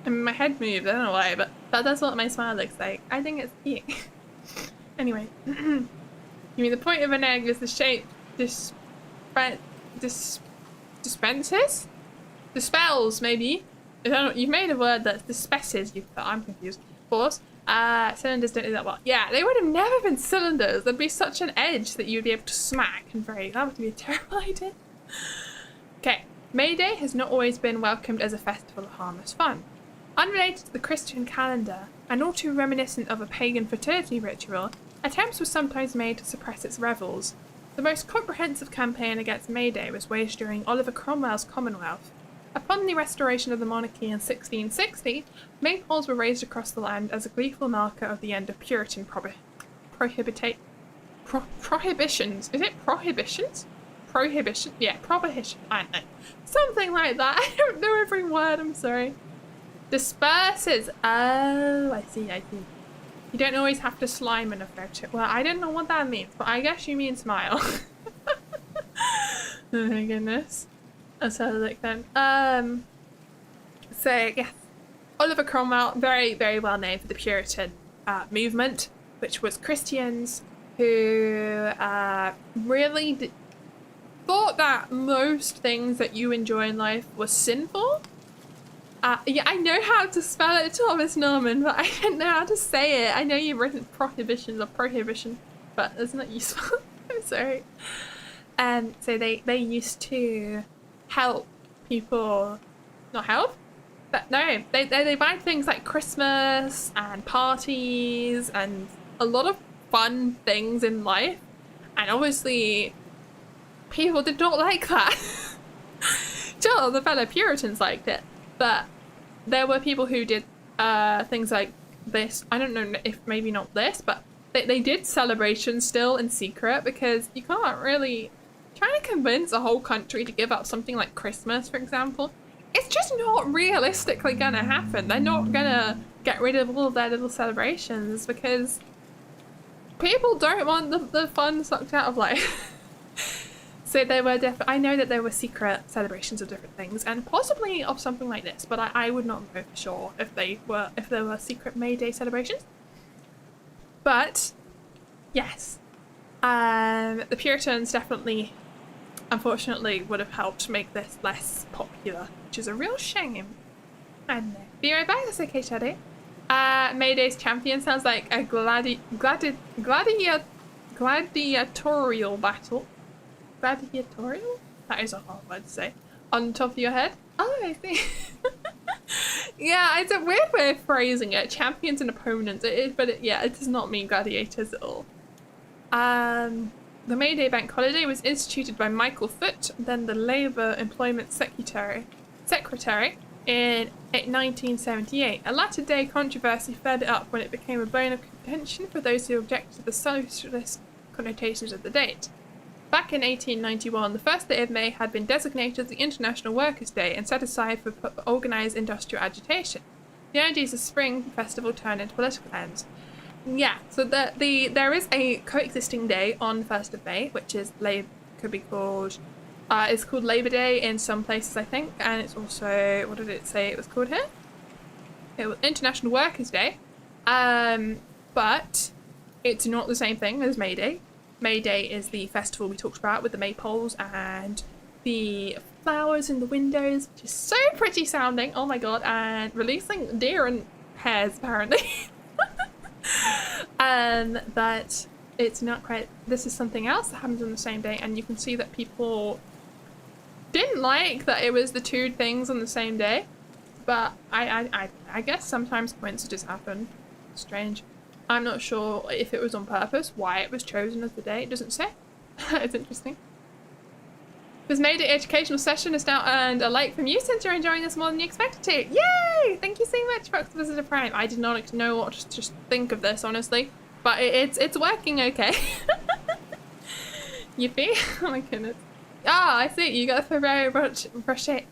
A: I mean, my head moved, I don't know why, but that's what my smile looks like. I think it's cute. Anyway. You mean the point of an egg is the shape dispenses? Dispels, maybe? I don't know, you've made a word that dispenses, I'm confused. Of course. Cylinders don't do that well. Yeah, they would have never been cylinders. There'd be such an edge that you'd be able to smack and break. That would be a terrible idea. Okay. May Day has not always been welcomed as a festival of harmless fun. Unrelated to the Christian calendar, and all too reminiscent of a pagan fertility ritual, attempts were sometimes made to suppress its revels. The most comprehensive campaign against May Day was waged during Oliver Cromwell's Commonwealth. Upon the restoration of the monarchy in 1660, maypoles were raised across the land as a gleeful marker of the end of Puritan prohibitions. Is it prohibitions? Prohibition? Yeah, prohibition. I don't know. Something like that. I don't know every word, I'm sorry. Disperses. Oh, I see. You don't always have to slime in a photo. Well, I don't know what that means, but I guess you mean smile. Oh my goodness. Let's have a look then. So, yes. Oliver Cromwell, very, very well known for the Puritan movement, which was Christians who really thought that most things that you enjoy in life were sinful. Yeah, I know how to spell it, Thomas Norman, but I don't know how to say it. I know you've written prohibitions or prohibition, but it's not useful. I'm sorry. So they used to help people, not help, But no, they banned things like Christmas and parties and a lot of fun things in life. And obviously, people did not like that. Sure, the fellow Puritans liked it, but there were people who did things like this. I don't know if maybe not this, but they did celebrations still in secret, because you can't really try to convince a whole country to give up something like Christmas, for example. It's just not realistically gonna happen. They're not gonna get rid of all of their little celebrations because people don't want the fun sucked out of life. So there were I know that there were secret celebrations of different things, and possibly of something like this, but I would not know for sure if there were secret May Day celebrations. But yes, the Puritans definitely, unfortunately, would have helped make this less popular, which is a real shame. I don't know. Be right back. That's okay, Shadi. May Day's champion sounds like a gladiatorial battle. Gladiatorial? That is a hard word to say. On the top of your head? Oh, I see. Yeah, it's a weird way of phrasing it. Champions and opponents. It is, but yeah, it does not mean gladiators at all. The May Day bank holiday was instituted by Michael Foot, then the Labour Employment Secretary in 1978. A latter day controversy fed it up when it became a bone of contention for those who objected to the socialist connotations of the date. Back in 1891, the first day of May had been designated as the International Workers' Day and set aside for organised industrial agitation. The ideas of Spring Festival turned into political ends. Yeah, so there is a coexisting day on 1st of May, which is could be called, it's called Labour Day in some places, I think, and it's also, what did it say it was called here? It was International Workers' Day, but it's not the same thing as May Day. May Day is the festival we talked about with the maypoles and the flowers in the windows, which is so pretty sounding, oh my god, and releasing deer and hares apparently. But it's not quite, this is something else that happens on the same day, and you can see that people didn't like that it was the two things on the same day, but I guess sometimes coincidences happen. Strange. I'm not sure if it was on purpose, why it was chosen as the day. It doesn't say. It's interesting. This May Day educational session has now earned a like from you since you're enjoying this more than you expected to. Yay! Thank you so much, Fox Visitor Prime. I did not know what to just think of this, honestly. But it's working okay. Yippee. Oh my goodness. Ah, I see. You got a Ferrero Rocher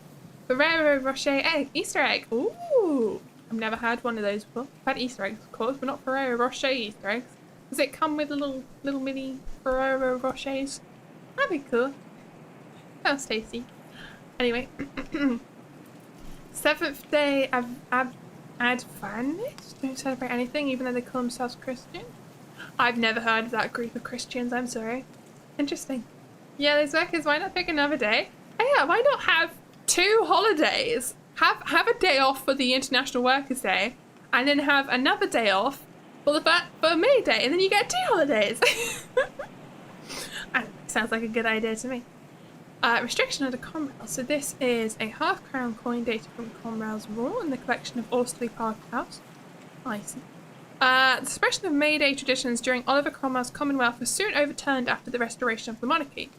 A: egg. Easter egg. Ooh. I've never had one of those before. I've had Easter eggs, of course, but not Ferrero Rocher Easter eggs. Does it come with little mini Ferrero Rochers? That'd be cool. Sounds tasty. Anyway, 7th day Adventists don't celebrate anything, even though they call themselves Christian. I've never heard of that group of Christians. I'm sorry. Interesting. Yeah, those workers. Why not pick another day? Oh yeah, why not have 2 holidays? Have a day off for the International Workers' Day, and then have another day off for May Day, and then you get 2 holidays. Sounds like a good idea to me. Restriction of the Cromwell. So this is a half-crown coin dated from Cromwell's rule in the collection of Austerley Park House. I see. The suppression of May Day traditions during Oliver Cromwell's Commonwealth was soon overturned after the restoration of the monarchy.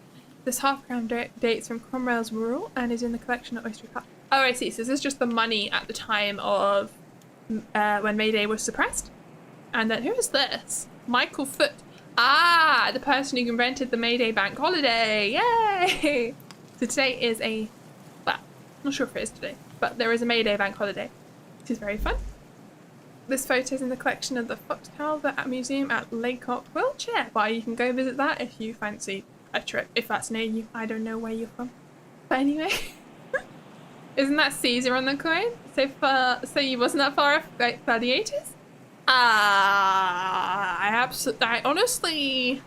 A: This half-crown dates from Cromwell's rule and is in the collection of Austerley Park. Oh, I see. So this is just the money at the time of when May Day was suppressed. And then who is this? Michael Foot. Ah, the person who invented the May Day bank holiday. Yay! So today is well, not sure if it is today, but there is a May Day bank holiday, which is very fun. This photo is in the collection of the Fox Tower Museum at Lacock, Wiltshire. But you can go visit that if you fancy a trip, if that's near you. I don't know where you're from. But anyway. Isn't that Caesar on the coin? So you wasn't that far off gladiators? I honestly,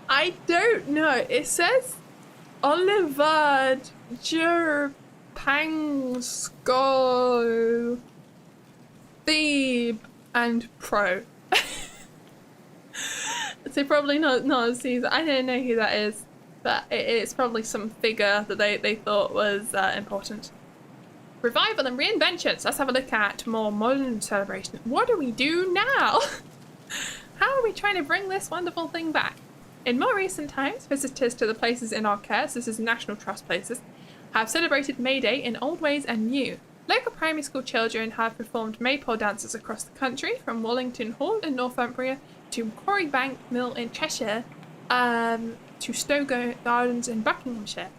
A: I don't know. It says Oliver Pansko Thebe and Pro. So probably not Caesar. I don't know who that is. But it's probably some figure that they thought was important. Revival and reinventions. Let's have a look at more modern celebration. What do we do now? How are we trying to bring this wonderful thing back? In more recent times, visitors to the places in our care, so this is National Trust places, have celebrated May Day in old ways and new. Local primary school children have performed maypole dances across the country, from Wallington Hall in Northumbria to Quarry Bank Mill in Cheshire, to Stowe Gardens in Buckinghamshire.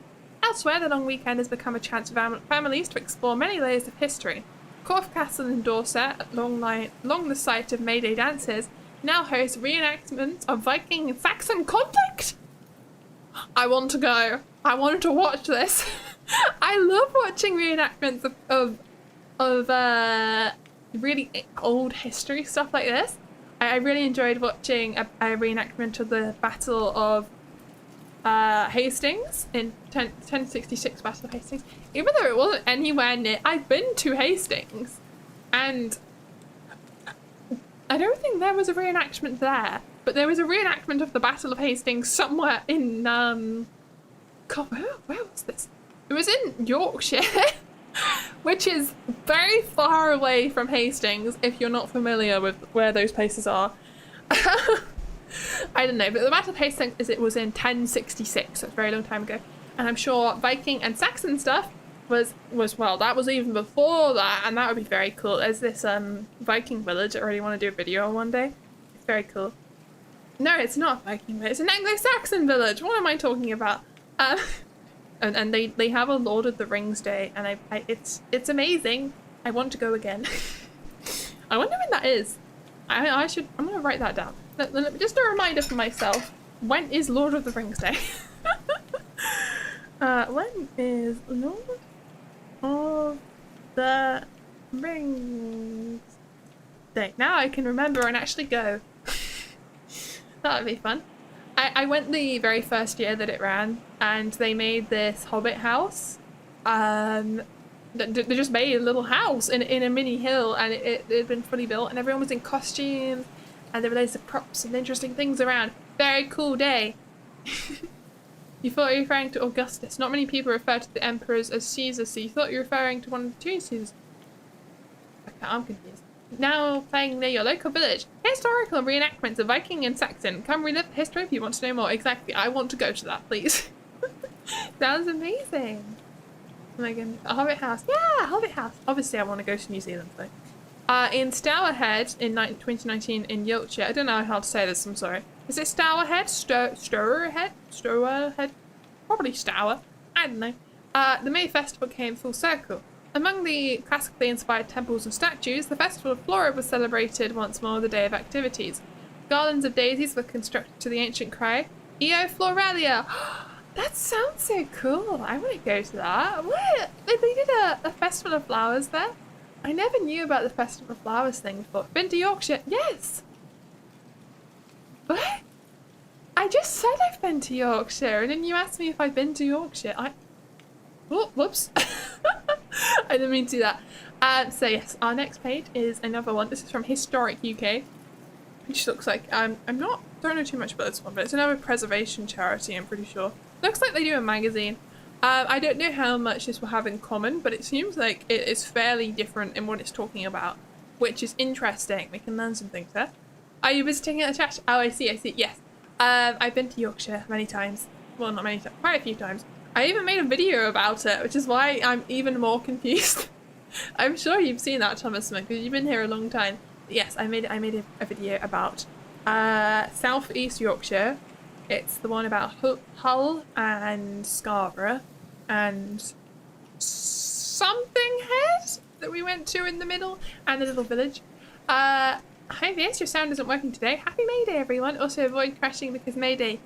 A: Elsewhere, the long weekend has become a chance for families to explore many layers of history. Corfe Castle in Dorset, along the site of May Day dances, now hosts reenactments of Viking and Saxon conflict. I want to go. I wanted to watch this. I love watching reenactments of really old history stuff like this. I really enjoyed watching a reenactment of the Battle of Hastings in 1066 Battle of Hastings. Even though it wasn't anywhere near, I've been to Hastings, and I don't think there was a reenactment there, but there was a reenactment of the Battle of Hastings somewhere in God, where was this? It was in Yorkshire, which is very far away from Hastings if you're not familiar with where those places are. I don't know, but the Battle of Hastings it was in 1066, so it's a very long time ago. And I'm sure Viking and Saxon stuff was well, that was even before that, and that would be very cool. There's this Viking village I really want to do a video on one day. It's very cool. No, it's not a Viking village, it's an Anglo-Saxon village. What am I talking about? And they have a Lord of the Rings Day, and it's amazing. I want to go again. I wonder when that is. I'm gonna write that down. Just a reminder for myself. When is Lord of the Rings Day? When is Lord of the Rings Day? Now I can remember and actually go. That would be fun. I went the very first year that it ran, and they made this hobbit house. They just made a little house in a mini hill, and it had been fully built, and everyone was in costumes, and there were loads of props and interesting things around. Very cool day. You thought you were referring to Augustus. Not many people refer to the emperors as Caesar, so you thought you were referring to one of the two Caesars. Okay, I'm confused. Now playing near your local village. Historical reenactments of Viking and Saxon. Come relive the history if you want to know more. Exactly. I want to go to that, please. Sounds amazing. Oh my goodness. A Hobbit house. Yeah, Hobbit house. Obviously, I want to go to New Zealand, though. In Stourhead in 2019 in Yorkshire. I don't know how to say this, I'm sorry. Is it Stourhead? Stourhead? Stourhead? Probably Stour. I don't know. The May Festival came full circle. Among the classically inspired temples and statues, the Festival of Flora was celebrated once more the day of activities. Garlands of daisies were constructed to the ancient cry, Eo Floralia! That sounds so cool. I want to go to that. What? They did a Festival of Flowers there? I never knew about the Festival of Flowers thing before. Been to Yorkshire? Yes! What? I just said I've been to Yorkshire, and then you asked me if I've been to Yorkshire. Oh, whoops. I didn't mean to do that. So yes, our next page is another one. This is from Historic UK, which looks like, don't know too much about this one, but it's another preservation charity, I'm pretty sure. Looks like they do a magazine. I don't know how much this will have in common, but it seems like it is fairly different in what it's talking about, which is interesting. We can learn some things there. Are you visiting at a church? Oh, I see, yes. I've been to Yorkshire many times. Well, not many times, quite a few times. I even made a video about it, which is why I'm even more confused. I'm sure you've seen that, Thomas Smith, because you've been here a long time. But yes, I made a video about South East Yorkshire. It's the one about Hull and Scarborough and something Head that we went to in the middle, and a little village. Hi Vieus, your sound isn't working today. Happy May Day, everyone. Also avoid crashing because May Day.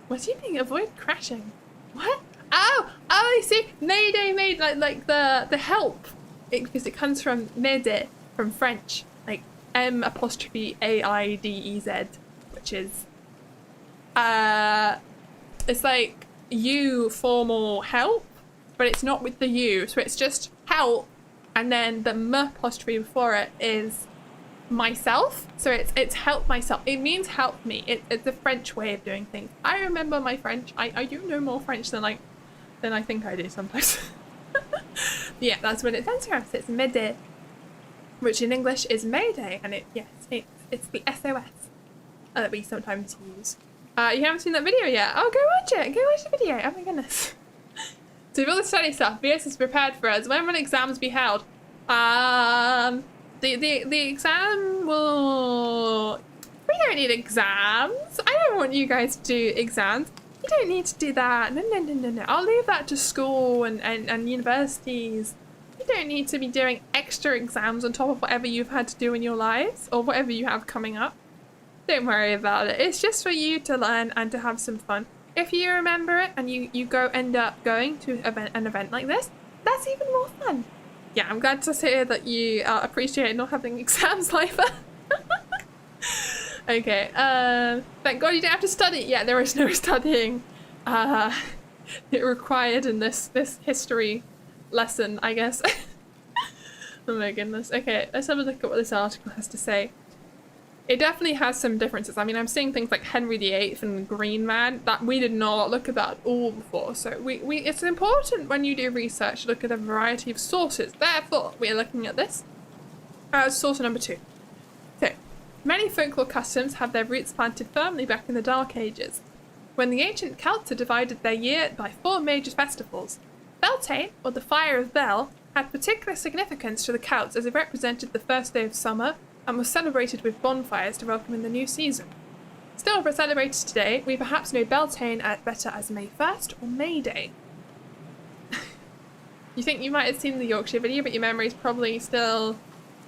A: What's he being? Avoid crashing. What? Oh, I see. Mayday, like the help. Because it comes from Mayday, from French, like M''AIDEZ, which is it's like you formal help, but it's not with the U, so it's just help, and then the M' before it is myself, so it's help myself. It means help me. It's a French way of doing things. I remember my French. I do know more French than I think I do sometimes. Yeah, that's when it stands for. So it's midday, which in English is May Day, and it's the SOS that we sometimes use. You haven't seen that video yet? Oh, go watch it. Go watch the video. Oh my goodness. So with all the study stuff, Vieus is prepared for us. When will exams be held? The exam will... We don't need exams. I don't want you guys to do exams. You don't need to do that. No. I'll leave that to school and universities. You don't need to be doing extra exams on top of whatever you've had to do in your lives or whatever you have coming up. Don't worry about it. It's just for you to learn and to have some fun. If you remember it and you end up going to an event like this, that's even more fun. Yeah, I'm glad to hear that you appreciate not having exams like that. Okay, thank God you don't have to study. Yeah, there is no studying it required in this history lesson, I guess. Oh my goodness. Okay, let's have a look at what this article has to say. It definitely has some differences. I mean, I'm seeing things like Henry VIII and the Green Man that we did not look at that at all before. So it's important when you do research to look at a variety of sources. Therefore, we are looking at this as source number 2. So, many folklore customs have their roots planted firmly back in the Dark Ages, when the ancient Celts had divided their year by 4 major festivals. Beltane, or the Fire of Bel, had particular significance to the Celts as it represented the first day of summer and was celebrated with bonfires to welcome in the new season. Still celebrated today, we perhaps know Beltane better as May 1st or May Day. You think you might have seen the Yorkshire video, but your memory is probably still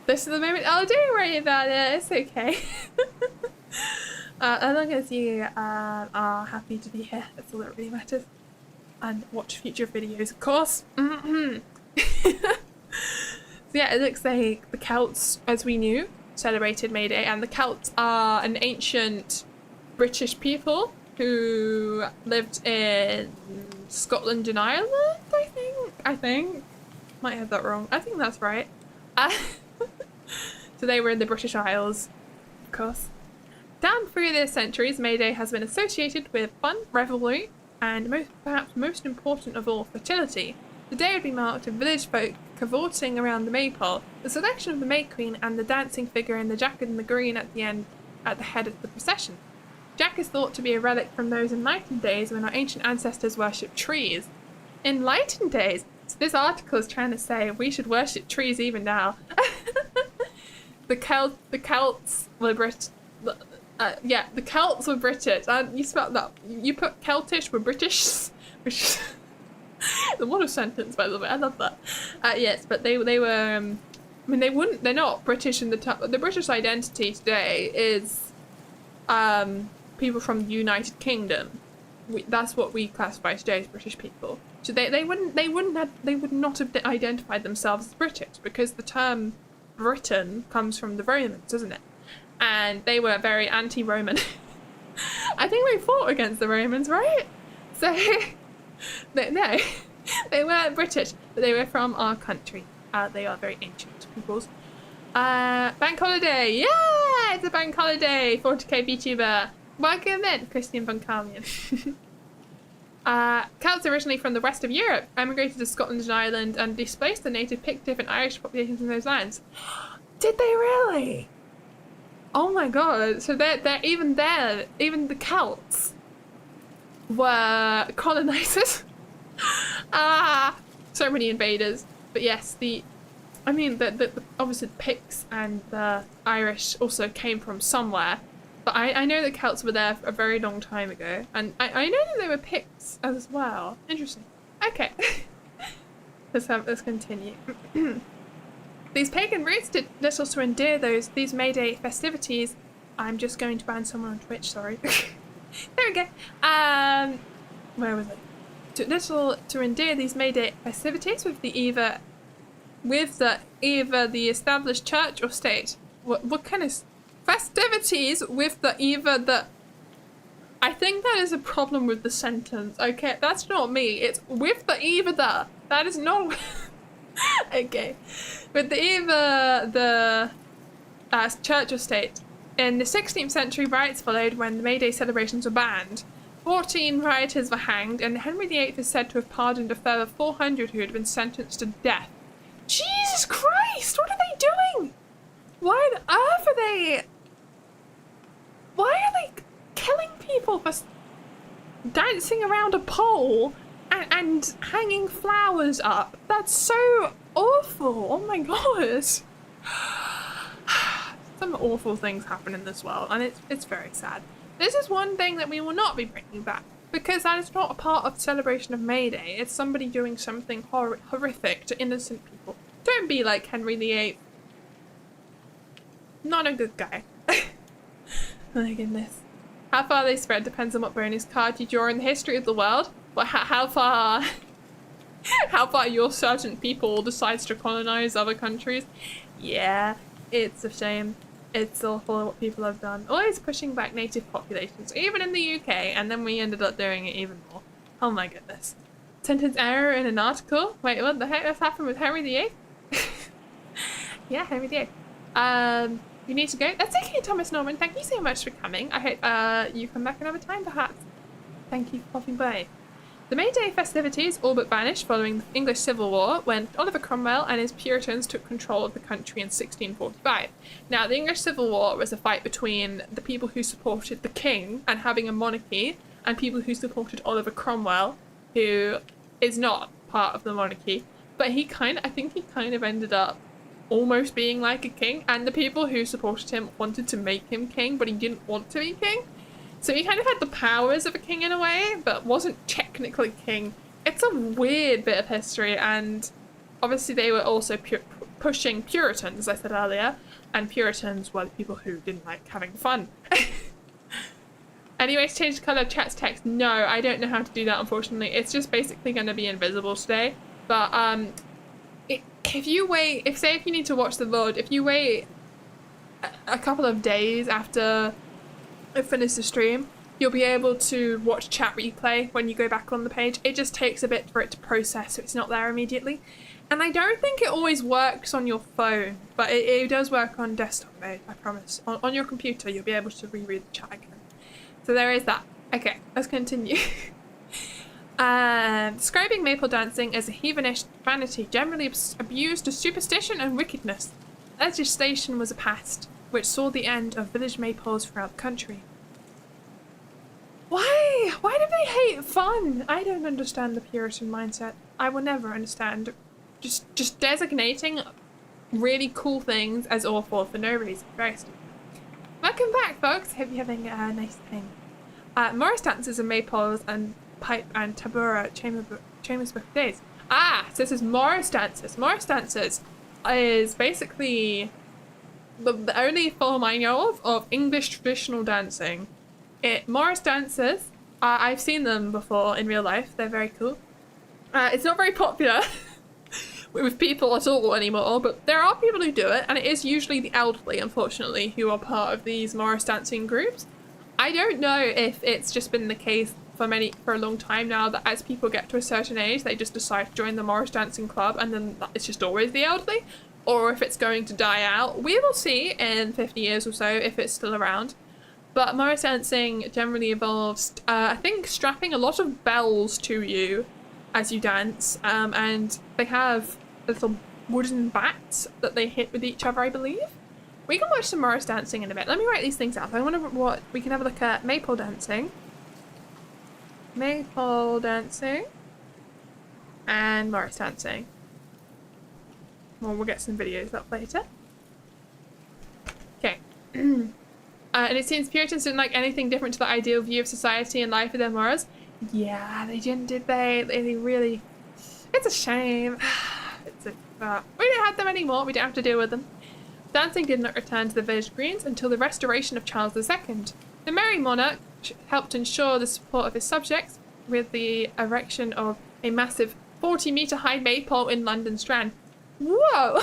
A: this at the moment. Oh, don't worry about it, it's okay. As long as you are happy to be here, that's all that really matters. And watch future videos, of course. So yeah, it looks like the Celts, as we knew, celebrated May Day, and the Celts are an ancient British people who lived in Scotland and Ireland, I think. Might have that wrong. I think that's right. So they were in the British Isles, of course. Down through the centuries, May Day has been associated with fun, revelry, and perhaps most important of all, fertility. The day would be marked with village folk cavorting around the maypole, the selection of the May Queen, and the dancing figure in the jacket and the green at the head of the procession. Jack is thought to be a relic from those enlightened days when our ancient ancestors worshipped trees. Enlightened days? So this article is trying to say we should worship trees even now. The Celts were British. Yeah, the Celts were British. You spelled that. You put Celtish were British. Which what a sentence, by the way. I love that. Yes, but they were. I mean, they're not British in the British identity today is people from the United Kingdom. That's what we classify today as British people. So they would not have identified themselves as British because the term Britain comes from the Romans, doesn't it? And they were very anti-Roman. I think we fought against the Romans, right? So no, they weren't British, but they were from our country. They are very ancient peoples. Bank holiday, yeah, it's a bank holiday. 40k VTuber, welcome in, Christian von Carlian. Celts originally from the west of Europe, emigrated to Scotland and Ireland and displaced the native Pictish and Irish populations in those lands. Did they really? Oh my god, so they're even there, even the Celts were colonizers. So many invaders. But yes, obviously the Picts and the Irish also came from somewhere. But I know that Celts were there a very long time ago. And I know that they were Picts as well. Interesting. Okay. Let's continue. These pagan roots did little to endear these May Day festivities. I'm just going to ban someone on Twitch, sorry. There we go. Where was it? Little to endear these May Day festivities with either the established church or state. What kind of festivities with the I think that is a problem with the sentence. Okay, that's not me. It's with the. That is not. Okay, with the church or state. In the 16th century, riots followed when the May Day celebrations were banned. 14 rioters were hanged, and Henry VIII is said to have pardoned a further 400 who had been sentenced to death Jesus Christ! What are they doing? Why on earth are they... Why are they killing people for dancing around a pole and hanging flowers up? That's so awful. Oh my gosh. Some awful things happen in this world, and it's very sad. This is one thing that we will not be bringing back, because that is not a part of the celebration of May Day. It's somebody doing something horrific to innocent people. Don't be like Henry VIII. Not a good guy. Oh my goodness. How far they spread depends on what bonus card you draw in the history of the world. But how far your certain people decides to colonize other countries. Yeah, it's a shame. It's awful what people have done. Always pushing back native populations, even in the UK, and then we ended up doing it even more. Oh my goodness. Sentence error in an article? Wait, what the heck has happened with Henry VIII? Yeah, Henry VIII. You need to go? That's okay, Thomas Norman. Thank you so much for coming. I hope you come back another time, perhaps. Thank you for popping by. The May Day festivities all but vanished following the English Civil War, when Oliver Cromwell and his Puritans took control of the country in 1645. Now, the English Civil War was a fight between the people who supported the king and having a monarchy, and people who supported Oliver Cromwell, who is not part of the monarchy, but I think he kind of ended up almost being like a king, and the people who supported him wanted to make him king, but he didn't want to be king. So he kind of had the powers of a king in a way, but wasn't technically king. It's a weird bit of history, and obviously they were also pushing Puritans, as I said earlier, and Puritans were the people who didn't like having fun. Anyways, change the colour of chat's text. No, I don't know how to do that, unfortunately. It's just basically going to be invisible today. But if you need to watch the VOD, if you wait a couple of days after I finish the stream, you'll be able to watch chat replay when you go back on the page. It just takes a bit for it to process, so it's not there immediately. And I don't think it always works on your phone, but it does work on desktop mode, I promise. On your computer, you'll be able to reread the chat again. So there is that. Okay, let's continue. Describing maple dancing as a heathenish vanity generally abused as superstition and wickedness. Legislation was passed, which saw the end of village maypoles throughout the country. Why? Why do they hate fun? I don't understand the Puritan mindset. I will never understand. Just designating really cool things as awful for no reason. Very stupid. Welcome back, folks. Hope you're having a nice thing. Morris dances and maypoles and pipe and tabura Chambers Book of Days. So this is Morris dances. Morris dances is basically the only form I know of English traditional dancing. Morris dances, I've seen them before in real life. They're very cool. It's not very popular with people at all anymore, but there are people who do it, and it is usually the elderly, unfortunately, who are part of these Morris dancing groups. I don't know if it's just been the case for a long time now that as people get to a certain age, they just decide to join the Morris dancing club, and then it's just always the elderly, or if it's going to die out. We will see in 50 years or so if it's still around. But Morris dancing generally involves, I think, strapping a lot of bells to you as you dance, and they have little wooden bats that they hit with each other, I believe. We can watch some Morris dancing in a bit. Let me write these things up. I wonder what we can have a look at. Maypole dancing. Maypole dancing. And Morris dancing. Well, we'll get some videos up later. Okay. And it seems Puritans didn't like anything different to the ideal view of society and life of their Morris. Yeah, they didn't, did they? They really... It's a shame. We don't have them anymore. We don't have to deal with them. Dancing did not return to the village greens until the restoration of Charles II. The merry monarch helped ensure the support of his subjects with the erection of a massive 40-metre high maypole in London Strand. Whoa!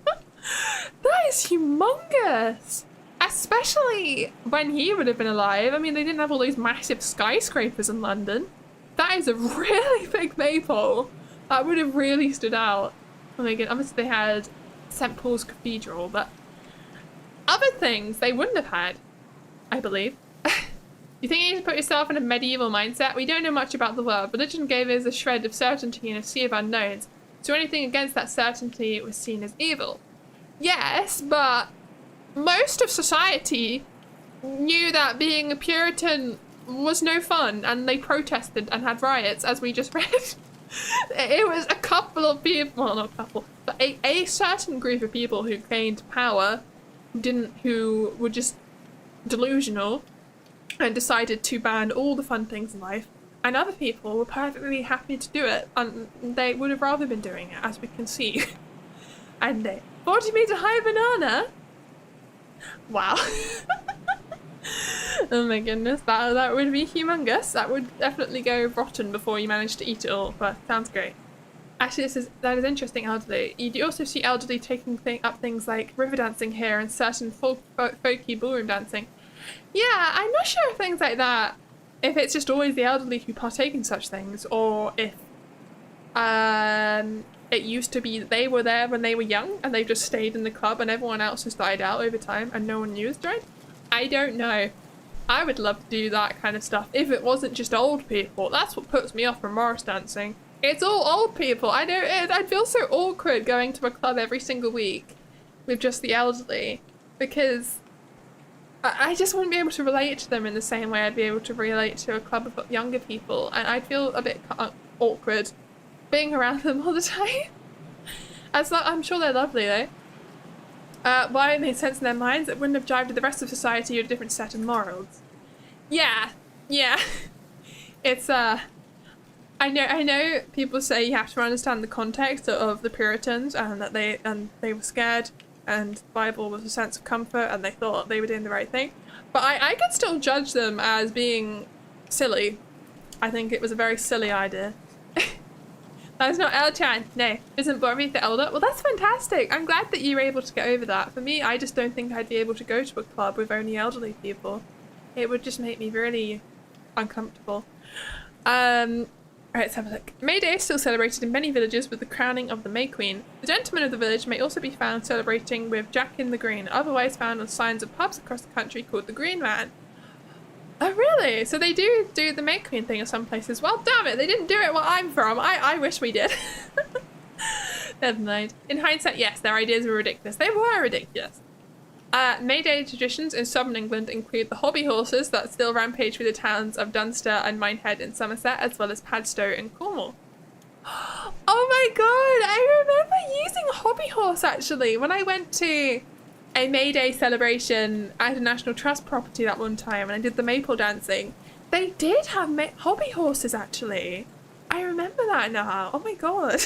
A: That is humongous! Especially when he would have been alive. I mean, they didn't have all these massive skyscrapers in London. That is a really big maypole. That would have really stood out. Oh my god, obviously they had St. Paul's Cathedral, but other things they wouldn't have had, I believe. You think you need to put yourself in a medieval mindset? We don't know much about the world. Religion gave us a shred of certainty in a sea of unknowns. So anything against that certainty was seen as evil. Yes, but most of society knew that being a Puritan was no fun, and they protested and had riots, as we just read. It was a couple of people, well, not a couple, but a certain group of people who gained power, who were just delusional and decided to ban all the fun things in life, and other people were perfectly happy to do it, and they would have rather been doing it, as we can see. And they 40 meter high banana. Wow. Oh my goodness, that would be humongous. That would definitely go rotten before you manage to eat it all, but sounds great. Actually, that is interesting, elderly. You do also see elderly taking up things like river dancing here and certain folky ballroom dancing. Yeah, I'm not sure if things like that, if it's just always the elderly who partake in such things, or if it used to be that they were there when they were young and they've just stayed in the club and everyone else has died out over time and no one knew as joined. I don't know. I would love to do that kind of stuff if it wasn't just old people. That's what puts me off from Morris dancing. It's all old people. I know, I'd feel so awkward going to a club every single week with just the elderly, because I just wouldn't be able to relate to them in the same way I'd be able to relate to a club of younger people, and I'd feel a bit awkward being around them all the time. I'm sure they're lovely though. Why it made sense in their minds, it wouldn't have jived with the rest of society or a different set of morals. Yeah. It's I know people say you have to understand the context of the Puritans and that they were scared and the Bible was a sense of comfort and they thought they were doing the right thing. But I could still judge them as being silly. I think it was a very silly idea. That's not El-chan. No, isn't Bobby the elder? Well, that's fantastic. I'm glad that you were able to get over that. For me, I just don't think I'd be able to go to a club with only elderly people. It would just make me really uncomfortable. Alright, let's have a look. May Day is still celebrated in many villages with the crowning of the May Queen. The gentlemen of the village may also be found celebrating with Jack in the Green, otherwise found on signs of pubs across the country called the Green Man. Oh really? So they do the May Queen thing in some places. Well, damn it, they didn't do it where I'm from. I wish we did. Never mind. In hindsight, yes, their ideas were ridiculous. They were ridiculous. May Day traditions in southern England include the hobby horses that still rampage through the towns of Dunster and Minehead in Somerset, as well as Padstow in Cornwall. Oh my god, I remember using a hobby horse actually when I went to a May Day celebration at a National Trust property that one time and I did the maple dancing. They did have hobby horses actually. I remember that now. Oh my god.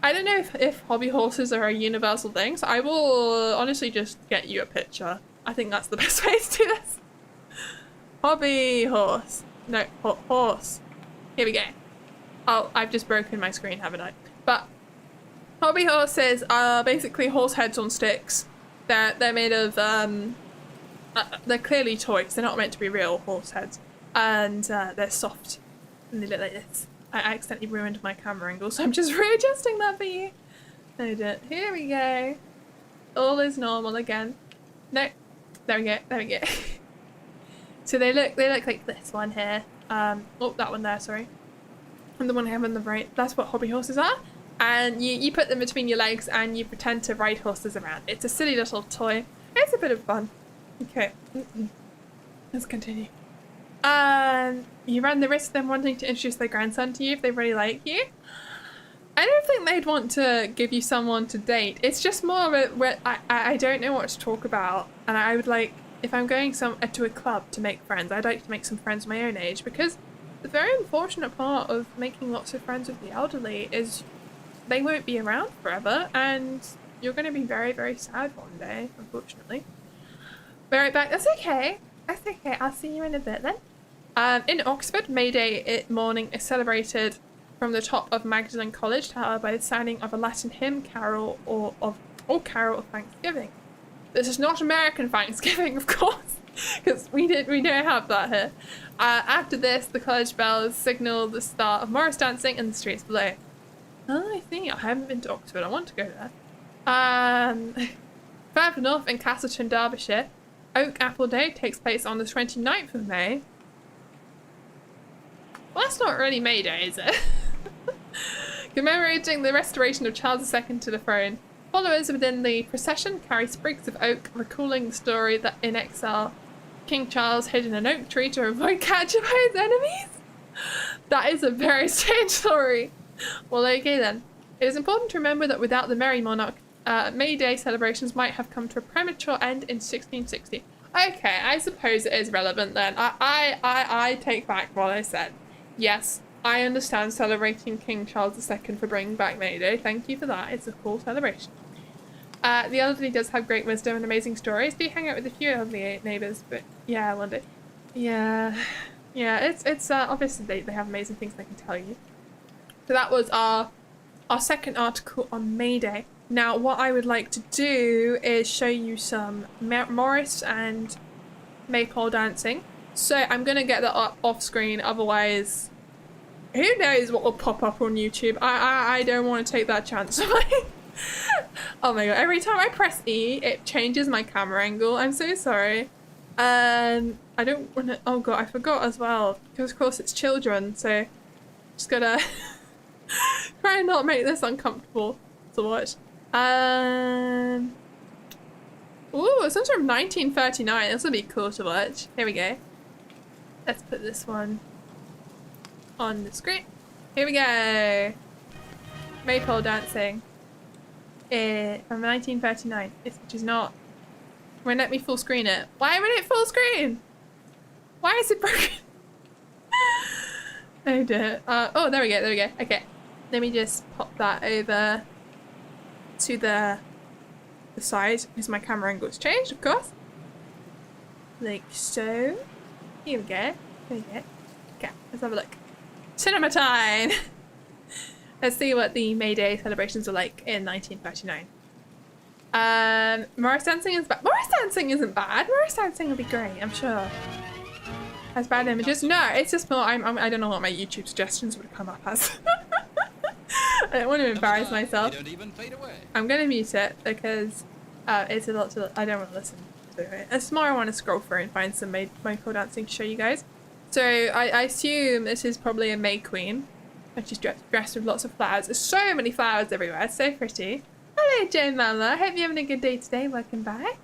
A: I don't know if hobby horses are a universal thing, so I will honestly just get you a picture. I think that's the best way to do this. Hobby horse. No, horse. Here we go. Oh, I've just broken my screen, haven't I? But hobby horses are basically horse heads on sticks. They're made of, they're clearly toys. They're not meant to be real horse heads. And they're soft. And they look like this. I accidentally ruined my camera angle, so I'm just readjusting that for you. No, don't. Here we go. All is normal again. No. There we go. So they look like this one here. Oh, that one there, sorry. And the one I have on the right. That's what hobby horses are. And you put them between your legs and you pretend to ride horses around. It's a silly little toy. It's a bit of fun. Okay. Let's continue. You run the risk of them wanting to introduce their grandson to you if they really like you. I don't think they'd want to give you someone to date. It's just more of a, I don't know what to talk about. And I would like, if I'm going to a club to make friends, I'd like to make some friends my own age, because the very unfortunate part of making lots of friends with the elderly is they won't be around forever and you're going to be very, very sad one day, unfortunately. Be right back. That's okay. That's okay. I'll see you in a bit then. In Oxford, May Day morning is celebrated from the top of Magdalen College Tower by the sounding of a Latin hymn, carol, or carol of Thanksgiving. This is not American Thanksgiving, of course, because we don't have that here. After this, the college bells signal the start of Morris dancing in the streets below. Oh, I see. I haven't been to Oxford. I want to go there. Further north in Castleton, Derbyshire, Oak Apple Day takes place on the 29th of May. Well, that's not really May Day, is it? Commemorating the restoration of Charles II to the throne, followers within the procession carry sprigs of oak, recalling the story that in exile, King Charles hid in an oak tree to avoid capture by his enemies. That is a very strange story. Well, okay then. It is important to remember that without the Merry Monarch, May Day celebrations might have come to a premature end in 1660. Okay, I suppose it is relevant then. I take back what I said. Yes, I understand celebrating King Charles II for bringing back May Day. Thank you for that. It's a cool celebration. The elderly does have great wisdom and amazing stories. Do hang out with a few elderly neighbours, but yeah, one day. Yeah, it's obviously they have amazing things they can tell you. So that was our second article on May Day. Now, what I would like to do is show you some Morris and Maypole dancing. So I'm going to get that off screen, otherwise who knows what will pop up on YouTube. I don't want to take that chance. Oh my god, every time I press E, it changes my camera angle. I'm so sorry. I don't want to... Oh god, I forgot as well, because of course it's children, so just gotta try and not make this uncomfortable to watch. Ooh, it's from 1939. This will be cool to watch. Here we go. Let's put this one on the screen. Here we go. Maypole dancing. From 1939. Which is not... Won't let me full screen it. Why won't it full screen? Why is it broken? Oh dear. Oh, there we go. There we go. Okay. Let me just pop that over to the side because my camera angle's changed, of course. Like so. Here we go. Here we go. Okay, let's have a look. Cinema time! Let's see what the May Day celebrations are like in 1939. Morris dancing is bad. Morris dancing isn't bad. Morris dancing will be great, I'm sure. Has bad images? No, it's just more. I don't know what my YouTube suggestions would come up as. I don't want to embarrass myself. I'm gonna mute it because it's a lot to. I don't want to listen to it. It's more I want to scroll through and find some Maypole dancing to show you guys. So I assume this is probably a May Queen, and she's dressed with lots of flowers. There's so many flowers everywhere. It's so pretty. Hello, Jane Mama. Hope you're having a good day today. Welcome back.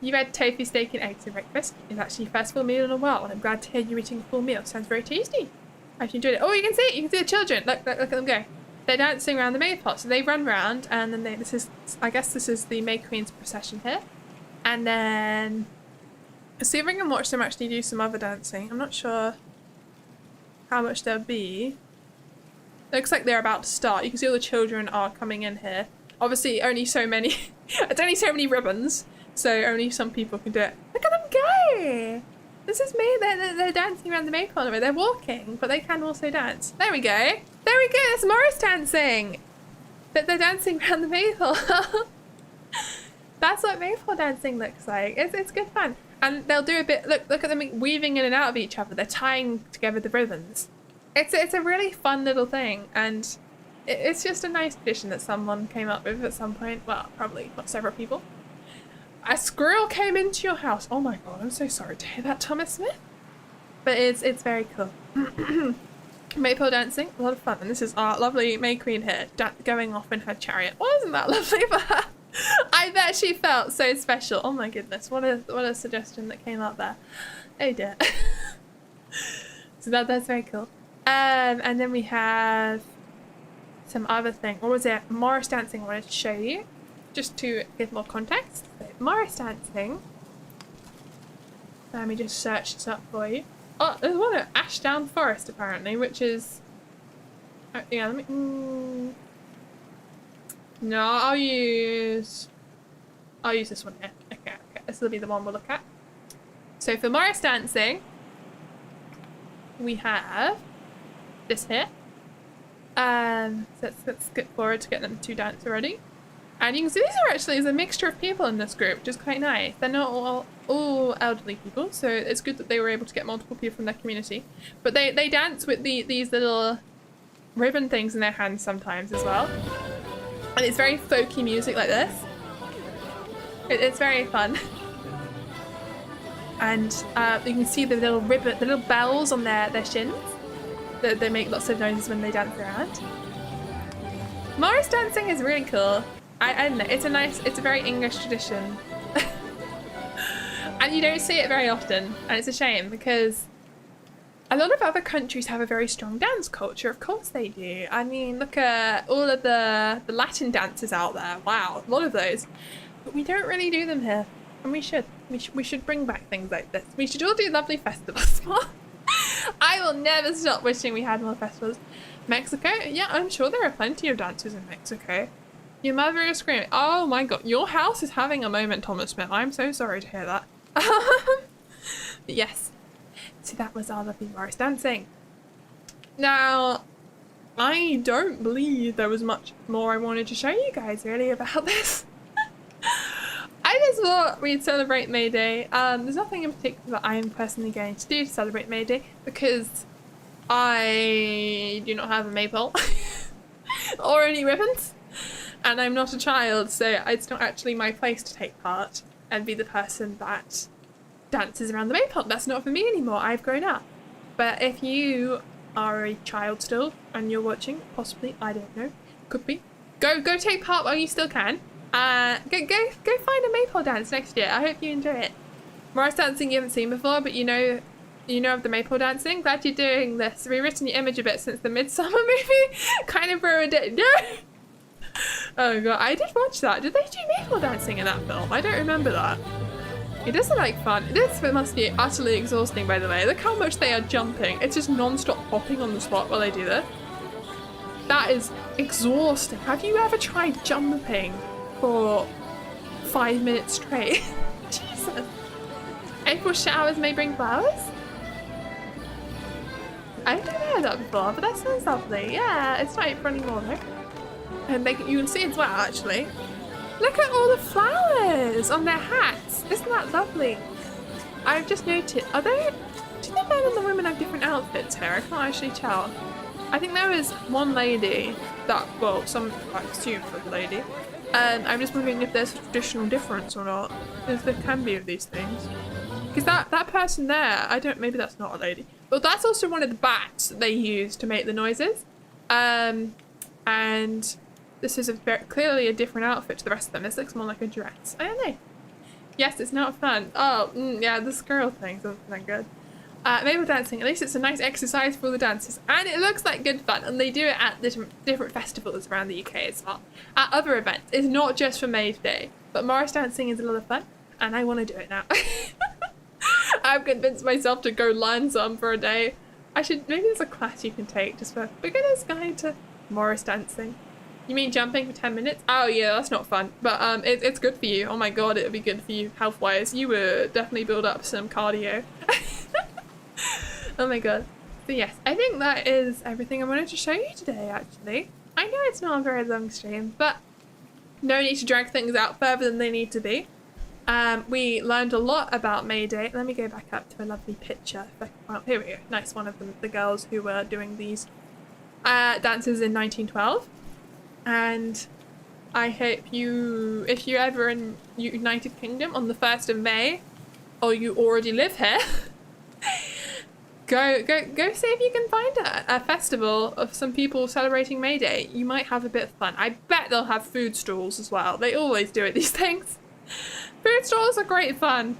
A: You've had tofu, steak, and eggs for breakfast. It's actually your first full meal in a while, and I'm glad to hear you're eating a full meal. Sounds very tasty. I hope you enjoyed it. Oh, you can see it. You can see the children. Look at them go. They're dancing around the maypole. So they run round, and then I guess this is the May Queen's procession here. And then, let's see if I can watch them actually do some other dancing. I'm not sure how much there'll be. Looks like they're about to start. You can see all the children are coming in here. Obviously, only so many. It's only so many ribbons. So only some people can do it. Look at them go! This is me. They're dancing around the maypole. They're walking, but they can also dance. There we go. There we go. It's Morris dancing. They're dancing around the maypole. That's what maypole dancing looks like. It's good fun. And they'll do a bit. Look at them weaving in and out of each other. They're tying together the ribbons. It's a really fun little thing, and it's just a nice tradition that someone came up with at some point. Well, probably not several people. A squirrel came into your house. Oh my god, I'm so sorry to hear that, Thomas Smith. But it's very cool. Maypole dancing, a lot of fun. And this is our lovely May Queen here, going off in her chariot. Wasn't that lovely for her? I bet she felt so special. Oh my goodness, what a suggestion that came up there. Oh dear. So that's very cool. And then we have some other thing. What was it? Morris dancing I wanted to show you. Just to give more context. So, Morris dancing. Let me just search this up for you. Oh, there's one at Ashdown Forest apparently, which is... yeah, let me... No, I'll use this one here. Okay, this will be the one we'll look at. So for Morris dancing, we have this here. So let's skip forward to get them to dance already. And you can see there's a mixture of people in this group, which is quite nice. They're not all elderly people, so it's good that they were able to get multiple people from their community. But they dance with these little ribbon things in their hands sometimes as well. And it's very folky music like this. It's very fun. And you can see the little bells on their shins. They make lots of noises when they dance around. Morris dancing is really cool. I don't know, it's a very English tradition. And you don't see it very often, and it's a shame because a lot of other countries have a very strong dance culture. Of course they do. I mean, look at all of the Latin dances out there. Wow, a lot of those. But we don't really do them here, and we should. We should bring back things like this. We should all do lovely festivals. I will never stop wishing we had more festivals. Mexico? Yeah, I'm sure there are plenty of dances in Mexico. Your mother is screaming. Oh my god, your house is having a moment, Thomas Smith. I'm so sorry to hear that. But yes, so that was our lovely Morris dancing. Now, I don't believe there was much more I wanted to show you guys really about this. I just thought we'd celebrate May Day. There's nothing in particular that I'm personally going to do to celebrate May Day because I do not have a maypole or any ribbons, and I'm not a child, so it's not actually my place to take part and be the person that dances around the maypole. That's not for me anymore. I've grown up. But if you are a child still and you're watching, possibly, I don't know, could be, go take part while you still can. Go find a maypole dance next year. I hope you enjoy it. Morris dancing you haven't seen before, but you know of the maypole dancing. Glad you're doing this. Rewritten your image a bit since the Midsummer movie. Kind of ruined it. No. Oh god, I did watch that. Did they do maypole dancing in that film? I don't remember that. It does look like fun. This must be utterly exhausting, by the way. Look how much they are jumping. It's just non-stop hopping on the spot while they do this. That is exhausting. Have you ever tried jumping for 5 minutes straight? Jesus. April showers may bring flowers? I don't know that before, but that sounds lovely. Yeah, it's not April anymore though. And you can see as well, actually. Look at all the flowers on their hats. Isn't that lovely? I've just noticed, do the men and the women have different outfits here? I can't actually tell. I think there was one lady that, well, some I assume was a lady. And I'm just wondering if there's a traditional difference or not. Because there can be of these things. Because that person there, maybe that's not a lady. But that's also one of the bats that they use to make the noises. And this is clearly a different outfit to the rest of them. This looks more like a dress. I don't know. Yes, it's not fun. Oh, yeah, the squirrel thing doesn't that good. Maypole dancing, at least it's a nice exercise for all the dancers. And it looks like good fun. And they do it at different festivals around the UK as well. At other events. It's not just for May Day. But Morris dancing is a lot of fun. And I want to do it now. I've convinced myself to go learn some for a day. Maybe there's a class you can take just for beginner's guide to Morris dancing. You mean jumping for 10 minutes? Oh yeah, that's not fun. But it's good for you. Oh my god, it would be good for you health-wise. You would definitely build up some cardio. Oh my god. So yes, I think that is everything I wanted to show you today, actually. I know it's not a very long stream, but no need to drag things out further than they need to be. We learned a lot about May Day. Let me go back up to a lovely picture. Here we go. Nice one of them. The girls who were doing these dances in 1912. And I hope if you're ever in United Kingdom on the 1st of May, or you already live here, go see if you can find a festival of some people celebrating May Day. You might have a bit of fun. I bet they'll have food stalls as well. They always do at these things. Food stalls are great fun.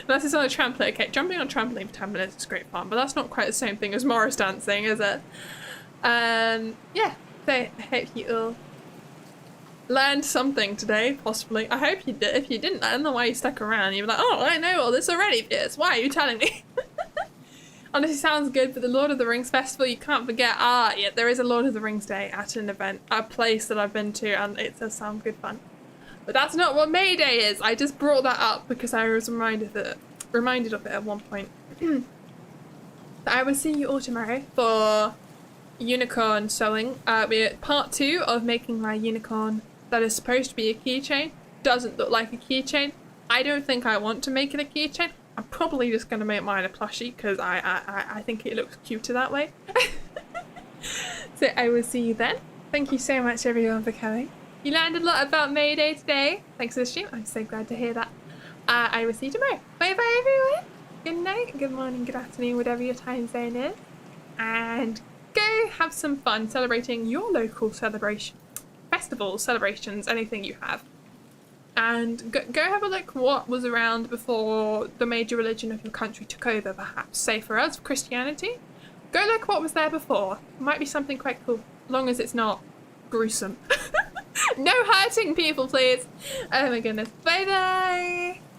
A: Unless it's on a trampoline. Okay, jumping on a trampoline for 10 minutes is great fun, but that's not quite the same thing as Morris dancing, is it? Yeah. So I hope you all learned something today, possibly. I hope you did. If you didn't, I don't know why you stuck around. You're like, oh, I know all this already, Vieus. Why are you telling me? Honestly, sounds good, but the Lord of the Rings festival, you can't forget. Yeah, there is a Lord of the Rings day at an event, a place that I've been to, and it does sound good fun. But that's not what May Day is. I just brought that up because I was reminded of it at one point. I will see you all tomorrow for unicorn sewing. We're part 2 of making my unicorn that is supposed to be a keychain. Doesn't look like a keychain. I don't think I want to make it a keychain. I'm probably just going to make mine a plushie because I think it looks cuter that way. So I will see you then. Thank you so much everyone for coming. You learned a lot about May Day today. Thanks for the stream. I'm so glad to hear that. I will see you tomorrow. Bye bye everyone. Good night, good morning, good afternoon, whatever your time zone is. And go have some fun celebrating your local celebration, festivals, celebrations, anything you have. And go have a look what was around before the major religion of your country took over, perhaps. Say for us, Christianity. Go look what was there before. Might be something quite cool, long as it's not gruesome. No hurting people, please. Oh my goodness. Bye bye.